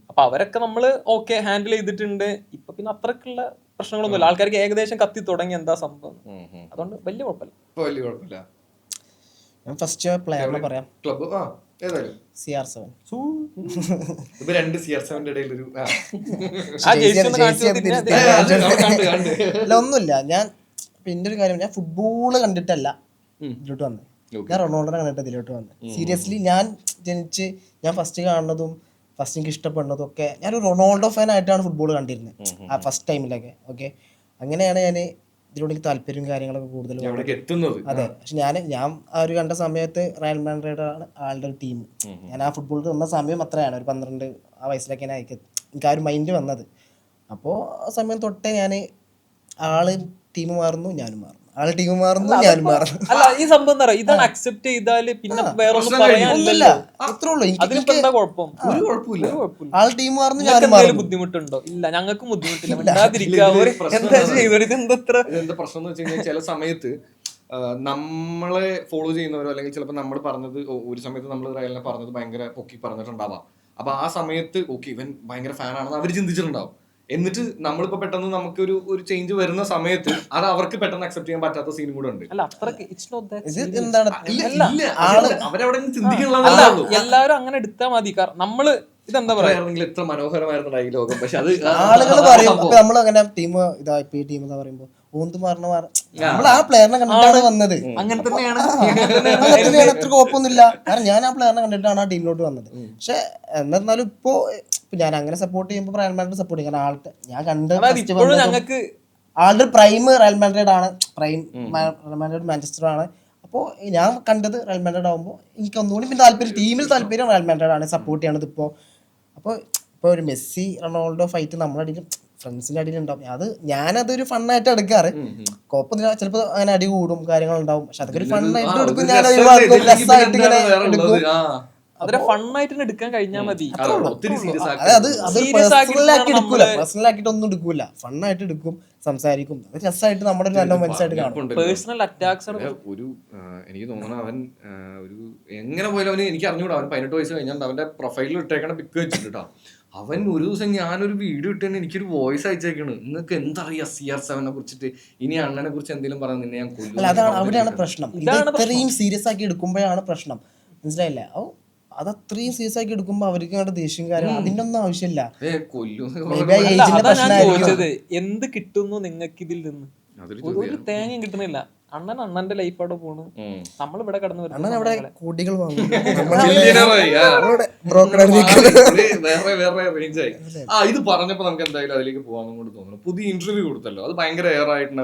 അപ്പൊ അവരൊക്കെ നമ്മള് ഓക്കെ ഹാൻഡിൽ ചെയ്തിട്ടുണ്ട്. ഇപ്പൊ പിന്നെ അത്രക്കുള്ള പ്രശ്നങ്ങളൊന്നുമില്ല. ആൾക്കാർക്ക് ഏകദേശം കത്തി തുടങ്ങി എന്താ സംഭവം. അതുകൊണ്ട് വലിയ കുഴപ്പമില്ല. ഞാൻ ഫസ്റ്റ് പ്ലെയറിനെ പറയാം. CR7 ഒന്നുമില്ല. ഞാൻ പിന്നെ ഒരു കാര്യം, ഞാൻ ഫുട്ബോള് കണ്ടിട്ടല്ല ഇതിലോട്ട് വന്നത്. ഞാൻ റൊണാൾഡോനെ കണ്ടിട്ട് ഇതിലോട്ട് വന്നത്. സീരിയസ്ലി ഞാൻ ഞാൻ ഫസ്റ്റ് കാണുന്നതും ഫസ്റ്റ് എനിക്ക് ഇഷ്ടപ്പെടുന്നതും ഒക്കെ ഞാനൊരു റൊണാൾഡോ ഫാൻ ആയിട്ടാണ് ഫുട്ബോൾ കണ്ടിരുന്നത് ആ ഫസ്റ്റ് ടൈമിലൊക്കെ. ഓക്കെ, അങ്ങനെയാണ് ഞാൻ ഇതിനോട് എനിക്ക് താല്പര്യവും കാര്യങ്ങളൊക്കെ കൂടുതൽ. അതെ, പക്ഷെ ഞാൻ ആ ഒരു കണ്ട സമയത്ത് റയൽ മാഡ്രിഡ് ആണ് ആളുടെ ഒരു ടീം. ഞാൻ ആ ഫുട്ബോളിൽ വന്ന സമയം അത്രയാണ്, ഒരു 12 ആ വയസ്സിലൊക്കെ എനിക്ക് ആ ഒരു മൈൻഡ് വന്നത്. അപ്പോൾ ആ സമയം തൊട്ടേ ഞാൻ ആള് ടീം മാറുന്നു ഞാനും മാറുന്നു, ആള് ടീം മാറുന്നു ഞാനും മാറുന്നു. അല്ല ഈ സംഭവം എന്താ പറയുക, ഇതാണ് അക്സെപ്റ്റ് ചെയ്താല് പിന്നെ വേറെ ഒന്നും പറയാനില്ല. അത്രേ ഉള്ളൂ. അതിനെന്താ കുഴപ്പം? ആള് ടീം മാറുന്നു ഞാനും മാറുന്നു. ബുദ്ധിമുട്ടുണ്ടോ? ഇല്ല, ഞങ്ങൾക്കും ബുദ്ധിമുട്ടില്ല. എന്താ പ്രശ്നം എന്ന് വെച്ച് കഴിഞ്ഞാൽ ചില സമയത്ത് നമ്മളെ ഫോളോ ചെയ്യുന്നവരോ അല്ലെങ്കിൽ ചിലപ്പോൾ നമ്മൾ പറഞ്ഞത് ഒരു സമയത്ത് നമ്മൾ റയലിനെ പറഞ്ഞത് ഭയങ്കര പൊക്കി പറഞ്ഞിട്ടുണ്ടാവാം. അപ്പൊ ആ സമയത്ത് ഓക്കെ ഇവൻ ഭയങ്കര ഫാനാണെന്ന് അവർ ചിന്തിച്ചിട്ടുണ്ടാവും. എന്നിട്ട് നമ്മളിപ്പോ പെട്ടെന്ന് നമുക്കൊരു ചേഞ്ച് വരുന്ന സമയത്ത് അത് അവർക്ക് പെട്ടെന്ന് അക്സെപ്റ്റ് ചെയ്യാൻ പറ്റാത്ത സീനും കൂടെ ഉണ്ട്. എല്ലാവരും അങ്ങനെ എടുത്താൽ മതി. കാരണം നമ്മള് ഇതെന്താ പറയാ, എത്ര മനോഹരമായിരുന്ന ഡയലോഗം. പക്ഷെ അത് ആളുകൾ പറയും നമ്മളങ്ങനെ ടീം ഇതാ ഇപ്പൊ ഈ ടീം എന്താ പറയുമ്പോ ഓന്ത് മാറണ നമ്മൾ ആ പ്ലെയറിനെ കണ്ടിട്ടാണ് വന്നത്. അങ്ങനെ തന്നെയാണ്. അത്ര കുഴപ്പമൊന്നുമില്ല. കാരണം ഞാൻ ആ പ്ലെയറിനെ കണ്ടിട്ടാണ് ആ ടീമിലോട്ട് വന്നത്. പക്ഷെ എന്നിരുന്നാലും ഇപ്പൊ ഞാൻ അങ്ങനെ സപ്പോർട്ട് ചെയ്യുമ്പോൾ റയൽ മാഡ്രിഡ് സപ്പോർട്ട് ചെയ്യും. കാരണം ആൾക്ക് ഞാൻ കണ്ട് ആളുടെ പ്രൈം റയൽ മാഡ്രിഡ് ആണ്, പ്രൈം റയൽ മാഡ്രിഡ് മാഞ്ചസ്റ്റർ ആണ്. അപ്പോൾ ഞാൻ കണ്ടത് റയൽ മാഡ്രിഡ് ആകുമ്പോൾ എനിക്ക് ഒന്നുകൂടി പിന്നെ താല്പര്യം ടീമിൽ താല്പര്യം റയൽ മാഡ്രിഡ് ആണ് സപ്പോർട്ട് ചെയ്യണത്. അപ്പോൾ ഒരു മെസ്സി റൊണാൾഡോ ഫൈറ്റ് നമ്മുടെ അടിയിലും ഫ്രണ്ട്സിന്റെ അടിയിലുണ്ടാവും. അത് ഞാനതൊരു ഫണ്ണായിട്ട് എടുക്കാറ്. കോപ്പൊന്നില്ല, ചിലപ്പോൾ അങ്ങനെ അടി കൂടും കാര്യങ്ങളുണ്ടാവും. പക്ഷെ അതൊക്കെ ഒരു ഫണ്ണായിട്ട് എടുക്കും. ഞാൻ രസമായിട്ട് ഇങ്ങനെ എടുക്കും. അതൊരു ഫണ്ണായിട്ട് എടുക്കാൻ കഴിഞ്ഞാൽ മതി. പേഴ്സണലാക്കിയിട്ടൊന്നും എടുക്കൂല, ഫണ്ണായിട്ട് എടുക്കും, സംസാരിക്കും, രസമായിട്ട് നമ്മുടെ ഒരു നല്ല മനസ്സായിട്ട് കാണും. പേഴ്സണൽ അറ്റാക്സ് ഒരു എനിക്ക് തോന്നുന്നു അവൻ ഒരു എങ്ങനെ പോയാലും അവന് എനിക്ക് അറിഞ്ഞൂടാ. അവൻ 18 വയസ്സ് കഴിഞ്ഞാൽ അവന്റെ പ്രൊഫൈലിൽ ഇട്ടേക്കണ പിക്ക് വെച്ചിട്ടാ അവൻ ഒരു ദിവസം ഞാനൊരു വീഡിയോ ഇട്ടു എനിക്കൊരു വോയിസ് അയച്ചേക്കാണ്, നിങ്ങൾക്ക് എന്തറിയാം CR7 കുറിച്ചിട്ട്, ഇനി അണ്ണനെ കുറിച്ച് എന്തെങ്കിലും പറയാൻ നിന്നെ ഞാൻ കൊല്ലും. അതാണ് അവിടെയാണ് പ്രശ്നം. ഇത്രയും സീരിയസ് ആക്കി എടുക്കുമ്പോഴാണ് പ്രശ്നം, മനസ്സിലായില്ലേ? അത് അത്രയും സീരിയസ് ആക്കി എടുക്കുമ്പോ അവർക്ക് വേണ്ട ദേഷ്യം കാര്യം അതിന്റെ ഒന്നും ആവശ്യമില്ല. എന്ത് കിട്ടുന്നു നിങ്ങൾക്ക് ഇതിൽ നിന്ന്? ഒരു തേങ്ങയും കിട്ടുന്നില്ല. അണ്ണന്റെ ലൈഫ് അവിടെ പോണു, നമ്മളിവിടെ കടന്നു വരുന്നത്. അണ്ണൻ അവിടെ കോടികൾ വാങ്ങും. ഇത് പറഞ്ഞപ്പോ നമുക്ക് എന്തായാലും അതിലേക്ക് പോകാൻ കൊണ്ട് തോന്നുന്നു. പുതിയ ഇന്റർവ്യൂ കൊടുത്തല്ലോ, അത് ഭയങ്കര എയർ ആയിട്ടുള്ള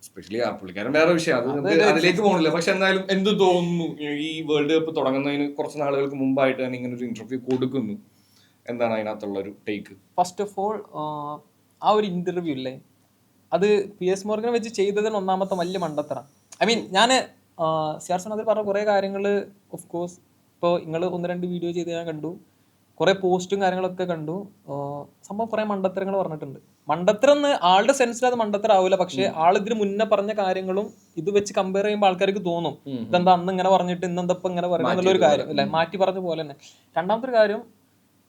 സ്പെഷ്യലി ആ പുള്ളിക്കാരൻ വേറെ വിഷയം, അത് അതിലേക്ക് പോകണില്ല. പക്ഷെ എന്നാലും എന്ത് തോന്നുന്നു ഈ വേൾഡ് കപ്പ് തുടങ്ങുന്നതിന് കുറച്ച് നാളുകൾക്ക് മുമ്പായിട്ട് തന്നെ ഇങ്ങനെ ഒരു ഇന്റർവ്യൂ കൊടുക്കുന്നു, എന്താണ് അതിനകത്തുള്ള ഒരു ടേക്ക്? ഫസ്റ്റ് ഓഫ് ഓൾ ആ ഒരു ഇന്റർവ്യൂ ഇല്ലേ, അത് PS മോർഗനെ വെച്ച് ചെയ്തതിന് ഒന്നാമത്തെ വലിയ മണ്ടത്തരം. ഐ മീൻ ഞാൻ സിയാർസൺ അതിൽ പറഞ്ഞ കുറേ കാര്യങ്ങൾ ഓഫ് കോഴ്സ് ഇപ്പോൾ നിങ്ങൾ 1-2 വീഡിയോ ചെയ്ത് ഞാൻ കണ്ടു, കുറേ പോസ്റ്റും കാര്യങ്ങളൊക്കെ കണ്ടു. സംഭവം കുറേ മണ്ടത്തരങ്ങൾ പറഞ്ഞിട്ടുണ്ട്. മണ്ടത്തരം എന്ന് ആളുടെ സെൻസിൽ അത് മണ്ടത്തരം ആവില്ല, പക്ഷെ ആളിതിന് മുന്നേ പറഞ്ഞ കാര്യങ്ങളും ഇത് വെച്ച് കമ്പയർ ചെയ്യുമ്പോൾ ആൾക്കാർക്ക് തോന്നും ഇതെന്താ അന്ന് ഇങ്ങനെ പറഞ്ഞിട്ട് ഇന്നെന്താ ഇങ്ങനെ പറയുന്നത് എന്നുള്ളൊരു കാര്യം അല്ലെ, മാറ്റി പറഞ്ഞ പോലെ തന്നെ. രണ്ടാമത്തെ ഒരു കാര്യം,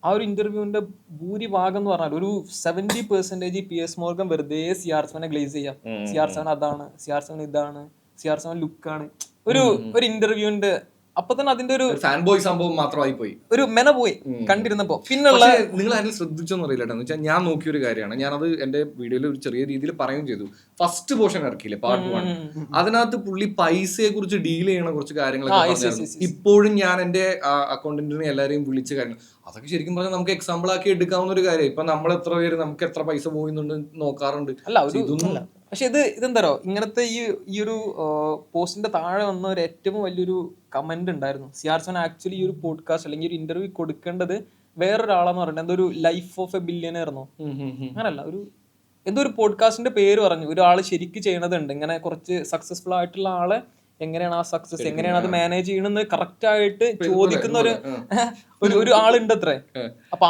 ആ ഒരു ഇന്റർവ്യൂവിന്റെ ഭൂരിഭാഗം എന്ന് പറഞ്ഞാൽ ഒരു 70% PS മോർഗൻ വെറുതെ സിയാർസവനെ ഗ്ലേസ് ചെയ്യാം. സിയാർസവൻ അതാണ്, സിയാർസവൻ ഇതാണ്, സിയാർസവൻ ലുക്കാണ്. ഒരു ഇന്റർവ്യൂവിന്റെ അപ്പൊ തന്നെ അതിന്റെ ഒരു ഫാൻ ബോയ് സംഭവം മാത്രമായി പോയി, ഒരു മെന പോയി കണ്ടിരുന്നപ്പോ. പിന്നുള്ള നിങ്ങൾ അതിൽ ശ്രദ്ധിച്ചോന്ന് അറിയില്ല എന്ന് വെച്ചാൽ ഞാൻ നോക്കിയൊരു കാര്യമാണ്, ഞാനത് എന്റെ വീഡിയോയിൽ ഒരു ചെറിയ രീതിയിൽ പറയുകയും ചെയ്തു. ഫസ്റ്റ് പോർഷൻ ഇറക്കിയില്ലേ പാർട്ട് 1, അതിനകത്ത് പുള്ളി പൈസയെ കുറിച്ച് ഡീൽ ചെയ്യണ കുറച്ച് കാര്യങ്ങളൊക്കെ ഇപ്പോഴും ഞാൻ എന്റെ അക്കൗണ്ടന്റിനെ എല്ലാരെയും വിളിച്ച കാര്യങ്ങൾ അതൊക്കെ ശരിക്കും പറഞ്ഞാൽ നമുക്ക് എക്സാമ്പിൾ ആക്കി എടുക്കാവുന്ന ഒരു കാര്യം. ഇപ്പൊ നമ്മൾ എത്ര പേര് നമുക്ക് എത്ര പൈസ പോകുന്നുണ്ട് നോക്കാറുണ്ട്. അല്ല ഇതൊന്നും. പക്ഷെ ഇതെന്താരോ ഇങ്ങനത്തെ ഈ ഒരു പോസ്റ്റിന്റെ താഴെ വന്ന ഒരു ഏറ്റവും വലിയൊരു കമന്റ് ഉണ്ടായിരുന്നു, സിയാർസൺ ആക്ച്വലി ഈ ഒരു പോഡ്കാസ്റ്റ് അല്ലെങ്കിൽ ഒരു ഇന്റർവ്യൂ കൊടുക്കേണ്ടത് വേറൊരാളെന്ന് പറഞ്ഞിട്ട് എന്തോ ഒരു ലൈഫ് ഓഫ് എ ബില്യണയർന്നോ അങ്ങനല്ല, എന്തോ ഒരു പോഡ്കാസ്റ്റിന്റെ പേര് പറഞ്ഞു. ഒരാൾ ശരിക്കും ചെയ്യണതുണ്ട്, ഇങ്ങനെ കുറച്ച് സക്സസ്ഫുൾ ആയിട്ടുള്ള ആളെ എങ്ങനെയാണ് ആ സക്സസ് എങ്ങനെയാണ് അത് മാനേജ് ചെയ്യണമെന്ന് കറക്റ്റ് ആയിട്ട് ചോദിക്കുന്ന ഒരു ആളുണ്ട് അത്രേ. അപ്പൊ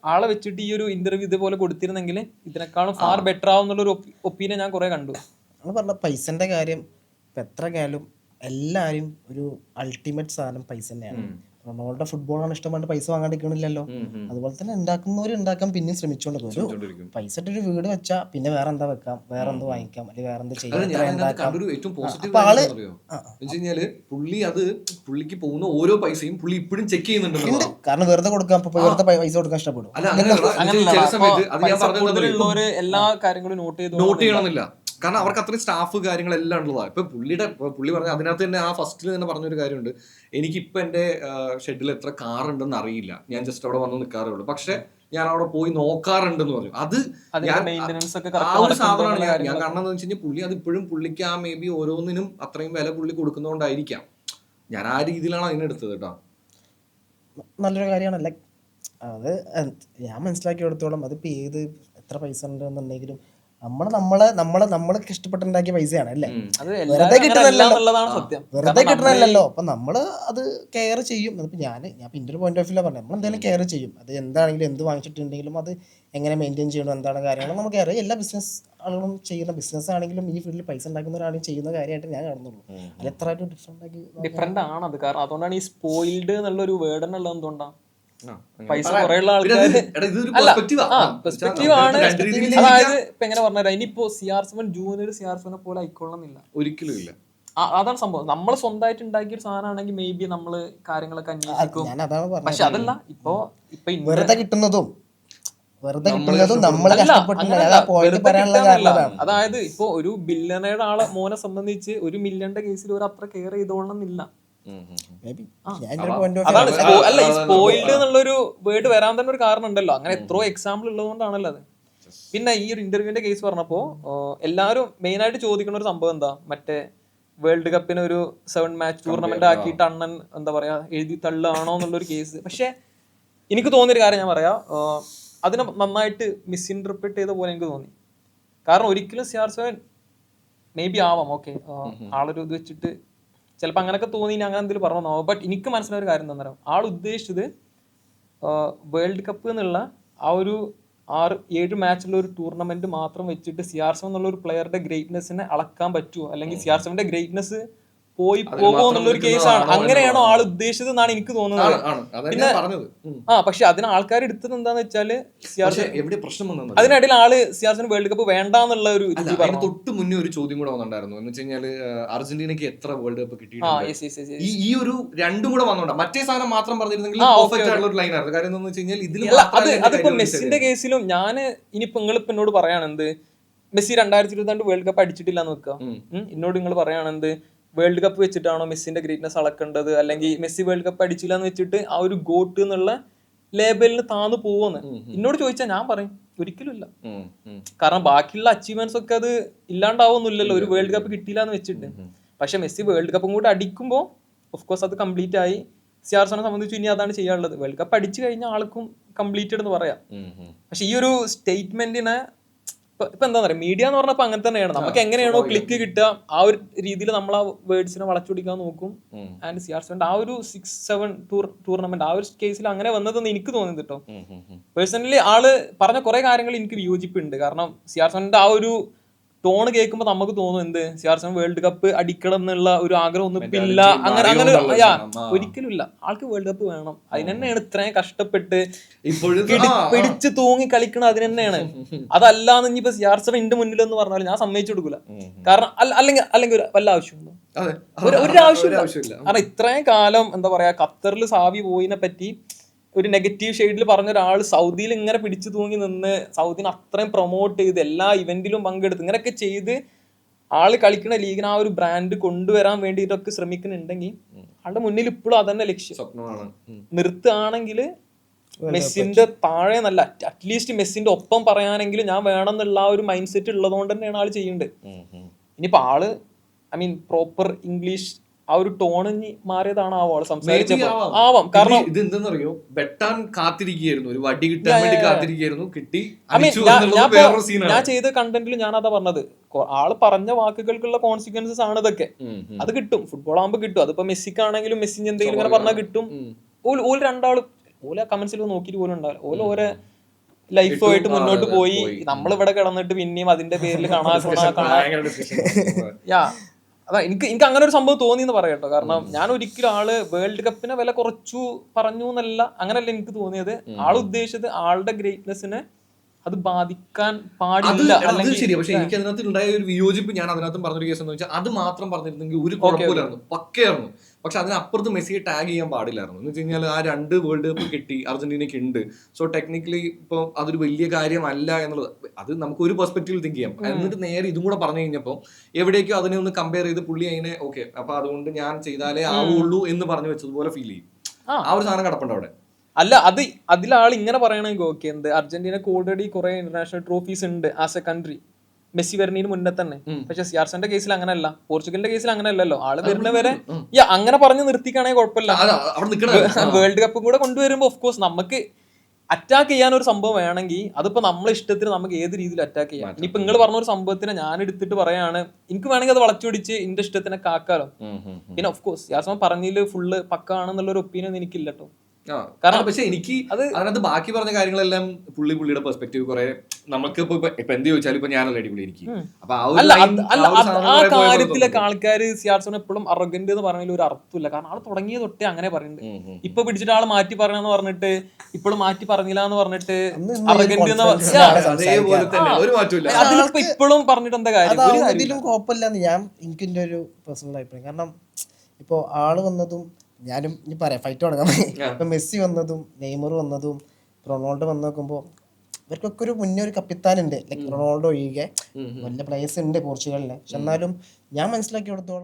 ആളെ വെച്ചിട്ട് ഈ ഒരു ഇന്റർവ്യൂ ഇതുപോലെ കൊടുത്തിരുന്നെങ്കിൽ ഇതിനേക്കാളും ഫാർ ബെറ്റർ ആവുന്നുള്ള ഒപ്പീനിയൻ ഞാൻ കുറെ കണ്ടു. പറഞ്ഞ പൈസന്റെ കാര്യം ഇപ്പൊ എത്ര കാലം എല്ലാരും ഒരു അൾട്ടിമേറ്റ് സാധനം പൈസ തന്നെയാണ്. റൊണാൾഡോ ഫുട്ബോളാണ് ഇഷ്ടമായിട്ട് പൈസ വാങ്ങാണ്ടിരിക്കണില്ലല്ലോ. അതുപോലെ തന്നെ ഉണ്ടാക്കുന്നവർ ഉണ്ടാക്കാൻ പിന്നെയും ശ്രമിച്ചോണ്ട് ഒരു പൈസ ഒരു വീട് വെച്ചാ പിന്നെ വേറെ എന്താ വെക്കാം, വേറെ എന്ത് വാങ്ങിക്കാം, അല്ലെങ്കിൽ വേറെ എന്ത് ചെയ്യാം. പുള്ളിക്ക് പോകുന്ന ഓരോ പൈസയും പുള്ളി ഇപ്പോഴും ചെക്ക് ചെയ്യുന്നുണ്ട്. കാരണം വെറുതെ കൊടുക്കാൻ വെറുതെ പൈസ കൊടുക്കാൻ ഇഷ്ടപ്പെടും. എല്ലാ കാര്യങ്ങളും നോട്ട് ചെയ്യണമെന്നില്ല, കാരണം അവർക്ക് അത്രയും സ്റ്റാഫ് കാര്യങ്ങളെല്ലാം ഉള്ളതാണ്. ഇപ്പൊ പുള്ളി പറഞ്ഞ അതിനകത്ത് തന്നെ ആ ഫസ്റ്റിൽ തന്നെ പറഞ്ഞൊരു കാര്യമുണ്ട്, എനിക്കിപ്പോൾ എൻ്റെ ഷെഡിൽ എത്ര കാർ ഉണ്ടെന്ന് അറിയില്ല, ഞാൻ ജസ്റ്റ് അവിടെ വന്ന് നിൽക്കാറേ ഉള്ളൂ, പക്ഷെ ഞാൻ അവിടെ പോയി നോക്കാറുണ്ടെന്ന് പറഞ്ഞു. അത് ആ ഒരു സാധനമാണ് ഞാൻ കാണണമെന്ന് വെച്ച് കഴിഞ്ഞാൽ പുള്ളി അത് ഇപ്പോഴും പുള്ളിക്ക് ആ മേ ബി ഓരോന്നിനും അത്രയും വില പുള്ളി കൊടുക്കുന്നതുകൊണ്ടായിരിക്കാം. ഞാൻ ആ രീതിയിലാണ് അതിനെടുത്തത് കേട്ടോ. നല്ലൊരു കാര്യമാണ്. ലൈക്ക് അത് ഞാൻ മനസ്സിലാക്കിയെടുത്തോളം അതിപ്പോ ഏത് എത്ര പൈസ ഉണ്ടെന്നുണ്ടെങ്കിലും നമ്മളൊക്കെ ഇഷ്ടപ്പെട്ടുണ്ടാക്കിയ പൈസയാണ് അല്ലേ, വെറുതെ കിട്ടണല്ലോ. അപ്പൊ നമ്മള് അത് കെയർ ചെയ്യും. അതിപ്പോ ഞാൻ എന്റെ ഒരു പോയിന്റ് ഓഫ് വ്യൂ പറഞ്ഞു, നമ്മൾ എന്തായാലും കെയർ ചെയ്യും. അത് എന്താണെങ്കിലും എന്ത് വാങ്ങിച്ചിട്ടുണ്ടെങ്കിലും അത് എങ്ങനെ മെയിൻറ്റെയിൻ ചെയ്യണം, എന്താണ് കാര്യങ്ങൾ നമുക്ക് അറിയാം. എല്ലാ ബിസിനസ് ആളുകളും ചെയ്യുന്ന ബിസിനസ് ആണെങ്കിലും ഈ ഫീൽഡിൽ പൈസ ഉണ്ടാക്കുന്ന ഒരാളും ചെയ്യുന്ന കാര്യമായിട്ട് ഞാൻ കാണുന്നുള്ളൂ. അത് എത്ര ഡിഫറെന്റ് ആണ് അത്. കാരണം അതുകൊണ്ടാണ് ഈ സ്പോയിൽഡ് എന്നുള്ള ഒരു വേർഡ് എന്നുള്ളത്. എന്തുകൊണ്ടാണ് പൈസ കുറേയുള്ള ആൾക്കാർ പെർസ്പെക്റ്റീവ് ആണ്. അതായത് ഇപ്പൊ എങ്ങനെ പറഞ്ഞാൽ ഇനിയിപ്പോ സിയാർസവൻ ജൂനിയർ സിയാർസവനെ പോലെ ആയിക്കൊള്ളുന്നില്ല, ഒരിക്കലും ഇല്ല. അതാണ് സംഭവം. നമ്മൾ സ്വന്തമായിട്ട് ഉണ്ടാക്കിയ ഒരു സാധനമാണെങ്കിൽ മേ ബി നമ്മള് കാര്യങ്ങളൊക്കെ അന്വേഷിക്കും. പക്ഷെ അതല്ല ഇപ്പൊ വെറുതെ കിട്ടുന്നതും അതായത് ഇപ്പൊ ഒരു ബില്യണയുടെ ആളെ മോനെ സംബന്ധിച്ച് ഒരു മില്യന്റെ കേസിൽ ഒരു അത്ര കെയർ ചെയ്തോളണമെന്നില്ല. അതാണ് അല്ല ഈ സ്പോയിൽഡ് എന്നുള്ളൊരു വേർഡ് വരാൻ തന്നെ ഒരു കാരണം ഉണ്ടല്ലോ. അങ്ങനെ എത്രയോ എക്സാമ്പിൾ ഉള്ളതുകൊണ്ടാണല്ലോ അത്. പിന്നെ ഈ ഒരു ഇന്റർവ്യൂവിന്റെ കേസ് പറഞ്ഞപ്പോ എല്ലാവരും മെയിൻ ആയിട്ട് ചോദിക്കുന്ന ഒരു സംഭവം എന്താ, മറ്റേ വേൾഡ് കപ്പിന് ഒരു 7 മാച്ച് ടൂർണമെന്റ് ആക്കിയിട്ട് അണ്ണൻ എന്താ പറയാ എഴുതി തള്ളുകയാണോ എന്നുള്ളൊരു കേസ്. പക്ഷെ എനിക്ക് തോന്നിയൊരു കാര്യം ഞാൻ പറയാം, അതിനെ നന്നായിട്ട് മിസ്ഇന്റർപ്രറ്റ് ചെയ്ത പോലെ എനിക്ക് തോന്നി. കാരണം ഒരിക്കലും സിയാർസവൻ മേ ബി ആവാം, ഓക്കെ ആളൊരു ഇത് വെച്ചിട്ട് ചിലപ്പോൾ അങ്ങനെയൊക്കെ തോന്നി ഇനി അങ്ങനെ എന്തെങ്കിലും പറഞ്ഞോ. ബട്ട് എനിക്ക് മനസ്സിലായ ഒരു കാര്യം എന്താ, ആൾ ഉദ്ദേശിച്ചത് വേൾഡ് കപ്പ് എന്നുള്ള ആ ഒരു 6-7 മാച്ചുള്ള ഒരു ടൂർണമെന്റ് മാത്രം വെച്ചിട്ട് സിയാർസവൻ എന്നുള്ള ഒരു പ്ലെയറുടെ ഗ്രേറ്റ്നെസ്സിനെ അളക്കാൻ പറ്റുമോ, അല്ലെങ്കിൽ സിയാർസവന്റെ ഗ്രേറ്റ്നെസ് പോയി പോകുമോ എന്നുള്ളൊരു കേസാണ്. അങ്ങനെയാണോ ആൾ ഉദ്ദേശിച്ചത് എന്നാണ് എനിക്ക് തോന്നുന്നത്. പിന്നെ പക്ഷെ അതിന് ആൾക്കാർ എടുത്തത് എന്താന്ന് വെച്ചാല് അതിനിടയിൽ ആള് സിയാർസന് വേൾഡ് കപ്പ് വേണ്ടെന്നുള്ള ഒരു തൊട്ട് മുന്നേ ഒരു ചോദ്യം കൂടെ വന്നിട്ടുണ്ടായിരുന്നു. എന്ന് വെച്ച് കഴിഞ്ഞാൽ അർജന്റീനയ്ക്ക് എത്ര വേൾഡ് കപ്പ് കിട്ടിയിട്ടുണ്ട്, ഈ ഒരു രണ്ടും കൂടെ വന്നോണ്ടാ. മറ്റേ സാധനം മാത്രം പറഞ്ഞിരുന്നെങ്കിൽ പെർഫെക്റ്റ് ആയിട്ടുള്ള ഒരു ലൈൻ ആയിരുന്നു. കാര്യം എന്താണെന്ന് വെച്ച് കഴിഞ്ഞാൽ ഇതിൽ അതിപ്പോ മെസ്സിന്റെ കേസിലും ഞാൻ ഇനിയിപ്പോ നിങ്ങളിപ്പോ എന്നോട് പറയാണെന്ത് മെസ്സി 2022 വേൾഡ് കപ്പ് അടിച്ചിട്ടില്ല എന്ന് വെക്കുക, എന്നോട് നിങ്ങൾ പറയാണെന്ത് വേൾഡ് കപ്പ് വെച്ചിട്ടാണോ മെസ്സിന്റെ ഗ്രേറ്റ്നെസ് അളക്കേണ്ടത്, അല്ലെങ്കിൽ മെസ്സി വേൾഡ് കപ്പ് അടിച്ചില്ല എന്ന് വെച്ചിട്ട് ആ ഒരു ഗോട്ട് എന്നുള്ള ലേബലിന് താന്നു പോവെന്ന് എന്നോട് ചോദിച്ചാൽ ഞാൻ പറയും ഒരിക്കലും ഇല്ല. കാരണം ബാക്കിയുള്ള അച്ചീവ്മെന്റ്സ് ഒക്കെ അത് ഇല്ലാണ്ടാവുന്നില്ലല്ലോ ഒരു വേൾഡ് കപ്പ് കിട്ടിയില്ല എന്ന് വെച്ചിട്ട്. പക്ഷെ മെസ്സി വേൾഡ് കപ്പും കൂടെ അടിക്കുമ്പോൾ ഓഫ്കോഴ്സ് അത് കംപ്ലീറ്റ് ആയി. സിയാർസനെ സംബന്ധിച്ച് ഇനി അതാണ് ചെയ്യാനുള്ളത്. വേൾഡ് കപ്പ് അടിച്ചു കഴിഞ്ഞാൽ ആൾക്കും കംപ്ലീറ്റഡ് എന്ന് പറയാം. പക്ഷെ ഈ ഒരു സ്റ്റേറ്റ്മെന്റിനെ ഇപ്പൊ എന്താ പറയാ, മീഡിയ എന്ന് പറഞ്ഞപ്പോ അങ്ങനെ തന്നെയാണ്. നമുക്ക് എങ്ങനെയാണോ ക്ലിക്ക് കിട്ടുക ആ ഒരു രീതിയിൽ നമ്മൾ ആ വേർഡ്സിനെ വളച്ചൊടിക്കാൻ നോക്കും. ആൻഡ് CR7 ആ ഒരു 6-7 ടൂർണമെന്റ് ആ ഒരു കേസിൽ അങ്ങനെ വന്നതെന്ന് എനിക്ക് തോന്നുന്നത് കേട്ടോ. പേഴ്സണലി ആള് പറഞ്ഞ കുറെ കാര്യങ്ങൾ എനിക്ക് വിയോജിപ്പുണ്ട്. കാരണം CR7 ആ ഒരു ടോൺ കേൾക്കുമ്പോൾ നമുക്ക് തോന്നും എന്ത് CR7 വേൾഡ് കപ്പ് അടിക്കണം എന്നുള്ള ഒരു ആഗ്രഹം ഒന്നും ഇപ്പൊ ഇല്ല. അങ്ങനെ ഒരിക്കലും ഇല്ല. ആൾക്ക് വേൾഡ് കപ്പ് വേണം. അതിന് തന്നെയാണ് ഇത്രയും കഷ്ടപ്പെട്ട് പിടിച്ച് തൂങ്ങി കളിക്കണം. അതിന് തന്നെയാണ്. അതല്ലാന്ന് ഇനിയിപ്പോ CR7 ഇന്റെ മുന്നിലെന്ന് പറഞ്ഞാൽ ഞാൻ സമ്മതിച്ചു കൊടുക്കൂല. കാരണം അല്ലെങ്കിൽ വല്ല ആവശ്യമുണ്ടോ? ഒരു ആവശ്യമില്ല. കാരണം ഇത്രയും കാലം എന്താ പറയാ, ഖത്തറിൽ സാവി പോയിനെ പറ്റി ഒരു നെഗറ്റീവ് ഷെയ്ഡിൽ പറഞ്ഞ ഒരാൾ സൗദിയിൽ ഇങ്ങനെ പിടിച്ചു തൂങ്ങി നിന്ന് സൗദിനെ അത്രയും പ്രൊമോട്ട് ചെയ്ത് എല്ലാ ഇവന്റിലും പങ്കെടുത്ത് ഇങ്ങനെയൊക്കെ ചെയ്ത് ആള് കളിക്കുന്ന ലീഗിന് ആ ഒരു ബ്രാൻഡ് കൊണ്ടുവരാൻ വേണ്ടിയിട്ടൊക്കെ ശ്രമിക്കുന്നുണ്ടെങ്കിൽ ആളുടെ മുന്നിൽ ഇപ്പോഴും അതന്നെ ലക്ഷ്യം. നിർത്തുകയാണെങ്കിൽ മെസ്സിന്റെ താഴെ നല്ല അറ്റ്ലീസ്റ്റ് മെസ്സിന്റെ ഒപ്പം പറയാനെങ്കിലും ഞാൻ വേണം എന്നുള്ള ആ ഒരു മൈൻഡ് സെറ്റ് ഉള്ളതുകൊണ്ട് തന്നെയാണ് ആള് ചെയ്യുന്നത്. ഇനിയിപ്പോ ആള് പ്രോപ്പർ ഇംഗ്ലീഷ് ആ ഒരു ടോൺ മാറിയതാണ് ആവാള് സംസാരിച്ചപ്പോ ആവാം. കാരണം ഇത് എന്തെന്നറിയോ, വെട്ടാൻ കാത്തിരിക്കുകയായിരുന്നു, ഒരു വടി കിട്ടാൻ വേണ്ടി കാത്തിരിക്കുകയായിരുന്നു, കിട്ടി. ഞാൻ ചെയ്ത കണ്ടന്റിൽ ഞാൻ അതാ പറഞ്ഞത്, ആള് പറഞ്ഞ വാക്കുകൾക്കുള്ള കോൺസിക്വൻസസ് ആണ് ഇതൊക്കെ. അത് കിട്ടും, ഫുട്ബോൾ ആകുമ്പോൾ കിട്ടും. അതിപ്പോ മെസ്സിക്കാണെങ്കിലും മെസ്സി എന്തെങ്കിലും ഇങ്ങനെ പറഞ്ഞാൽ കിട്ടും. ഓല് രണ്ടാളും ഓല കമന്റ്സിൽ നോക്കിയിട്ട് പോലും ഉണ്ടാവില്ല. ഓരോ ലൈഫുമായിട്ട് മുന്നോട്ട് പോയി. നമ്മളിവിടെ കിടന്നിട്ട് പിന്നെയും അതിന്റെ പേരിൽ അതാ എനിക്ക് അങ്ങനെ ഒരു സംഭവം തോന്നി എന്ന് പറയട്ടോ. കാരണം ഞാൻ ഒരിക്കലും ആള് വേൾഡ് കപ്പിനെ വില കുറച്ചു പറഞ്ഞു എന്നല്ല, അങ്ങനല്ല എനിക്ക് തോന്നിയത്. ആൾ ഉദ്ദേശിച്ചത് ആളുടെ ഗ്രേറ്റ്നെസ്സിനെ അത് ബാധിക്കാൻ പാടില്ല. അല്ലെങ്കിൽ ശരി, പക്ഷെ എനിക്ക് അതിനകത്ത് ഉണ്ടായ ഒരു വിയോജിപ്പ് ഞാൻ അതിനകത്തും പറഞ്ഞൊരു കേസ് എന്ന് വെച്ചാൽ അത് മാത്രം പറഞ്ഞിരുന്നെങ്കിൽ ഒരു കുഴപ്പമില്ലായിരുന്നു, പക്കയായിരുന്നു. പക്ഷെ അതിനപ്പുറത്ത് മെസ്സിയെ ടാഗ് ചെയ്യാൻ പാടില്ലായിരുന്നു. എന്ന് വെച്ച് കഴിഞ്ഞാൽ ആ 2 വേൾഡ് കപ്പ് കിട്ടി, അർജന്റീനയ്ക്ക് ഉണ്ട്. സോ ടെക്നിക്കലി ഇപ്പൊ അതൊരു വലിയ കാര്യമല്ല എന്നുള്ളത് അത് നമുക്ക് ഒരു പെർസ്പെക്റ്റീവിൽ തിങ്ക് ചെയ്യാം. എന്നിട്ട് നേരെ ഇതും കൂടെ പറഞ്ഞു കഴിഞ്ഞപ്പോൾ എവിടേക്കോ അതിനെ ഒന്ന് കമ്പയർ ചെയ്ത് പുള്ളി അതിനെ ഓക്കെ അപ്പൊ അതുകൊണ്ട് ഞാൻ ചെയ്താലേ ആവുള്ളൂ എന്ന് പറഞ്ഞു വെച്ചതുപോലെ ഫീൽ ചെയ്യും. ആ ഒരു സാധനം കിടപ്പുണ്ട് അവിടെ. അല്ല അതിലാൾ ഇങ്ങനെ പറയണെങ്കിൽ ഓക്കെ, എന്ത് അർജന്റീനക്ക് ഓൾറെഡി കുറെ ഇന്റർനാഷണൽ ട്രോഫീസ് ഉണ്ട് ആസ് എ കൺട്രി, മെസ്സി വരുന്നതിന് മുന്നേ തന്നെ. പക്ഷെ CR7 കേസിൽ അങ്ങനെയല്ല, പോർച്ചുഗലിന്റെ കേസിൽ അങ്ങനെ അല്ലല്ലോ. ആള് വരുന്നവരെ അങ്ങനെ പറഞ്ഞ് നിർത്തിക്കാണെങ്കിൽ കുഴപ്പമില്ല. വേൾഡ് കപ്പും കൂടെ കൊണ്ടുവരുമ്പോ ഓഫ് കോഴ്സ് നമുക്ക് അറ്റാക്ക് ചെയ്യാൻ ഒരു സംഭവം വേണമെങ്കിൽ അതിപ്പോ നമ്മളെ ഇഷ്ടത്തിന് നമുക്ക് ഏത് രീതിയിൽ അറ്റാക്ക് ചെയ്യാം. ഇനിയിപ്പോ നിങ്ങൾ പറഞ്ഞ ഒരു സംഭവത്തിനെ ഞാൻ എടുത്തിട്ട് പറയാണ്, എനിക്ക് വേണമെങ്കിൽ അത് വളച്ചൊടിച്ച് എന്റെ ഇഷ്ടത്തിനെ കാക്കാലോ. പിന്നെ ഓഫ് കോഴ്സ് CR7 പറഞ്ഞതില് ഫുള്ള് പക്കാണെന്നുള്ള ഒരു ഒപ്പീനിയൻ എനിക്കില്ല കേട്ടോ. കാരണം പക്ഷെ എനിക്ക് അതിനകത്ത് ബാക്കി പറഞ്ഞ കാര്യങ്ങളെല്ലാം പുള്ളിയുടെ പെർസ്പെക്റ്റീവ് കുറെ നമുക്ക് ഇപ്പൊ എന്ത് ചോദിച്ചാലും ഇപ്പൊ ഞാനല്ല അടിപൊളിയായിരിക്കും. അപ്പൊ ആ കാര്യത്തിലൊക്കെ ആൾക്കാര് CR7 എപ്പോഴും അറഗന്റ് എന്ന് പറഞ്ഞതിൽ ഒരു അർത്ഥമില്ല. കാരണം ആള് തുടങ്ങിയ തൊട്ടേ അങ്ങനെ പറയുന്നുണ്ട്. ഇപ്പൊ പിടിച്ചിട്ട് ആള് മാറ്റി പറയണെന്ന് പറഞ്ഞിട്ട് ഇപ്പോഴും മാറ്റി പറഞ്ഞില്ല എന്ന് പറഞ്ഞിട്ട് അറഗന്റ് അതിലിപ്പോ ഇപ്പോഴും പറഞ്ഞിട്ട് എന്താ കാര്യം? കുഴപ്പമില്ലെന്ന് എനിക്ക് എന്റെ ഒരു പേഴ്സണൽ അഭിപ്രായം. കാരണം ഇപ്പൊ ആള് വന്നതും ഞാനും ഇനി പറയാം, ഫൈറ്റ് തുടങ്ങാം. ഇപ്പൊ മെസ്സി വന്നതും നെയ്മർ വന്നതും റൊണാൾഡോ വന്ന് നോക്കുമ്പോൾ ഇവർക്കൊക്കെ ഒരു മുന്നേ ഒരു കപ്പിത്താനുണ്ട്, ലൈക് റൊണാൾഡോ ഒഴികെ നല്ല പ്ലേയേഴ്സ് ഉണ്ട് പോർച്ചുഗലിന്. പക്ഷെ എന്നാലും ഞാൻ മനസ്സിലാക്കിയെടുത്തോളം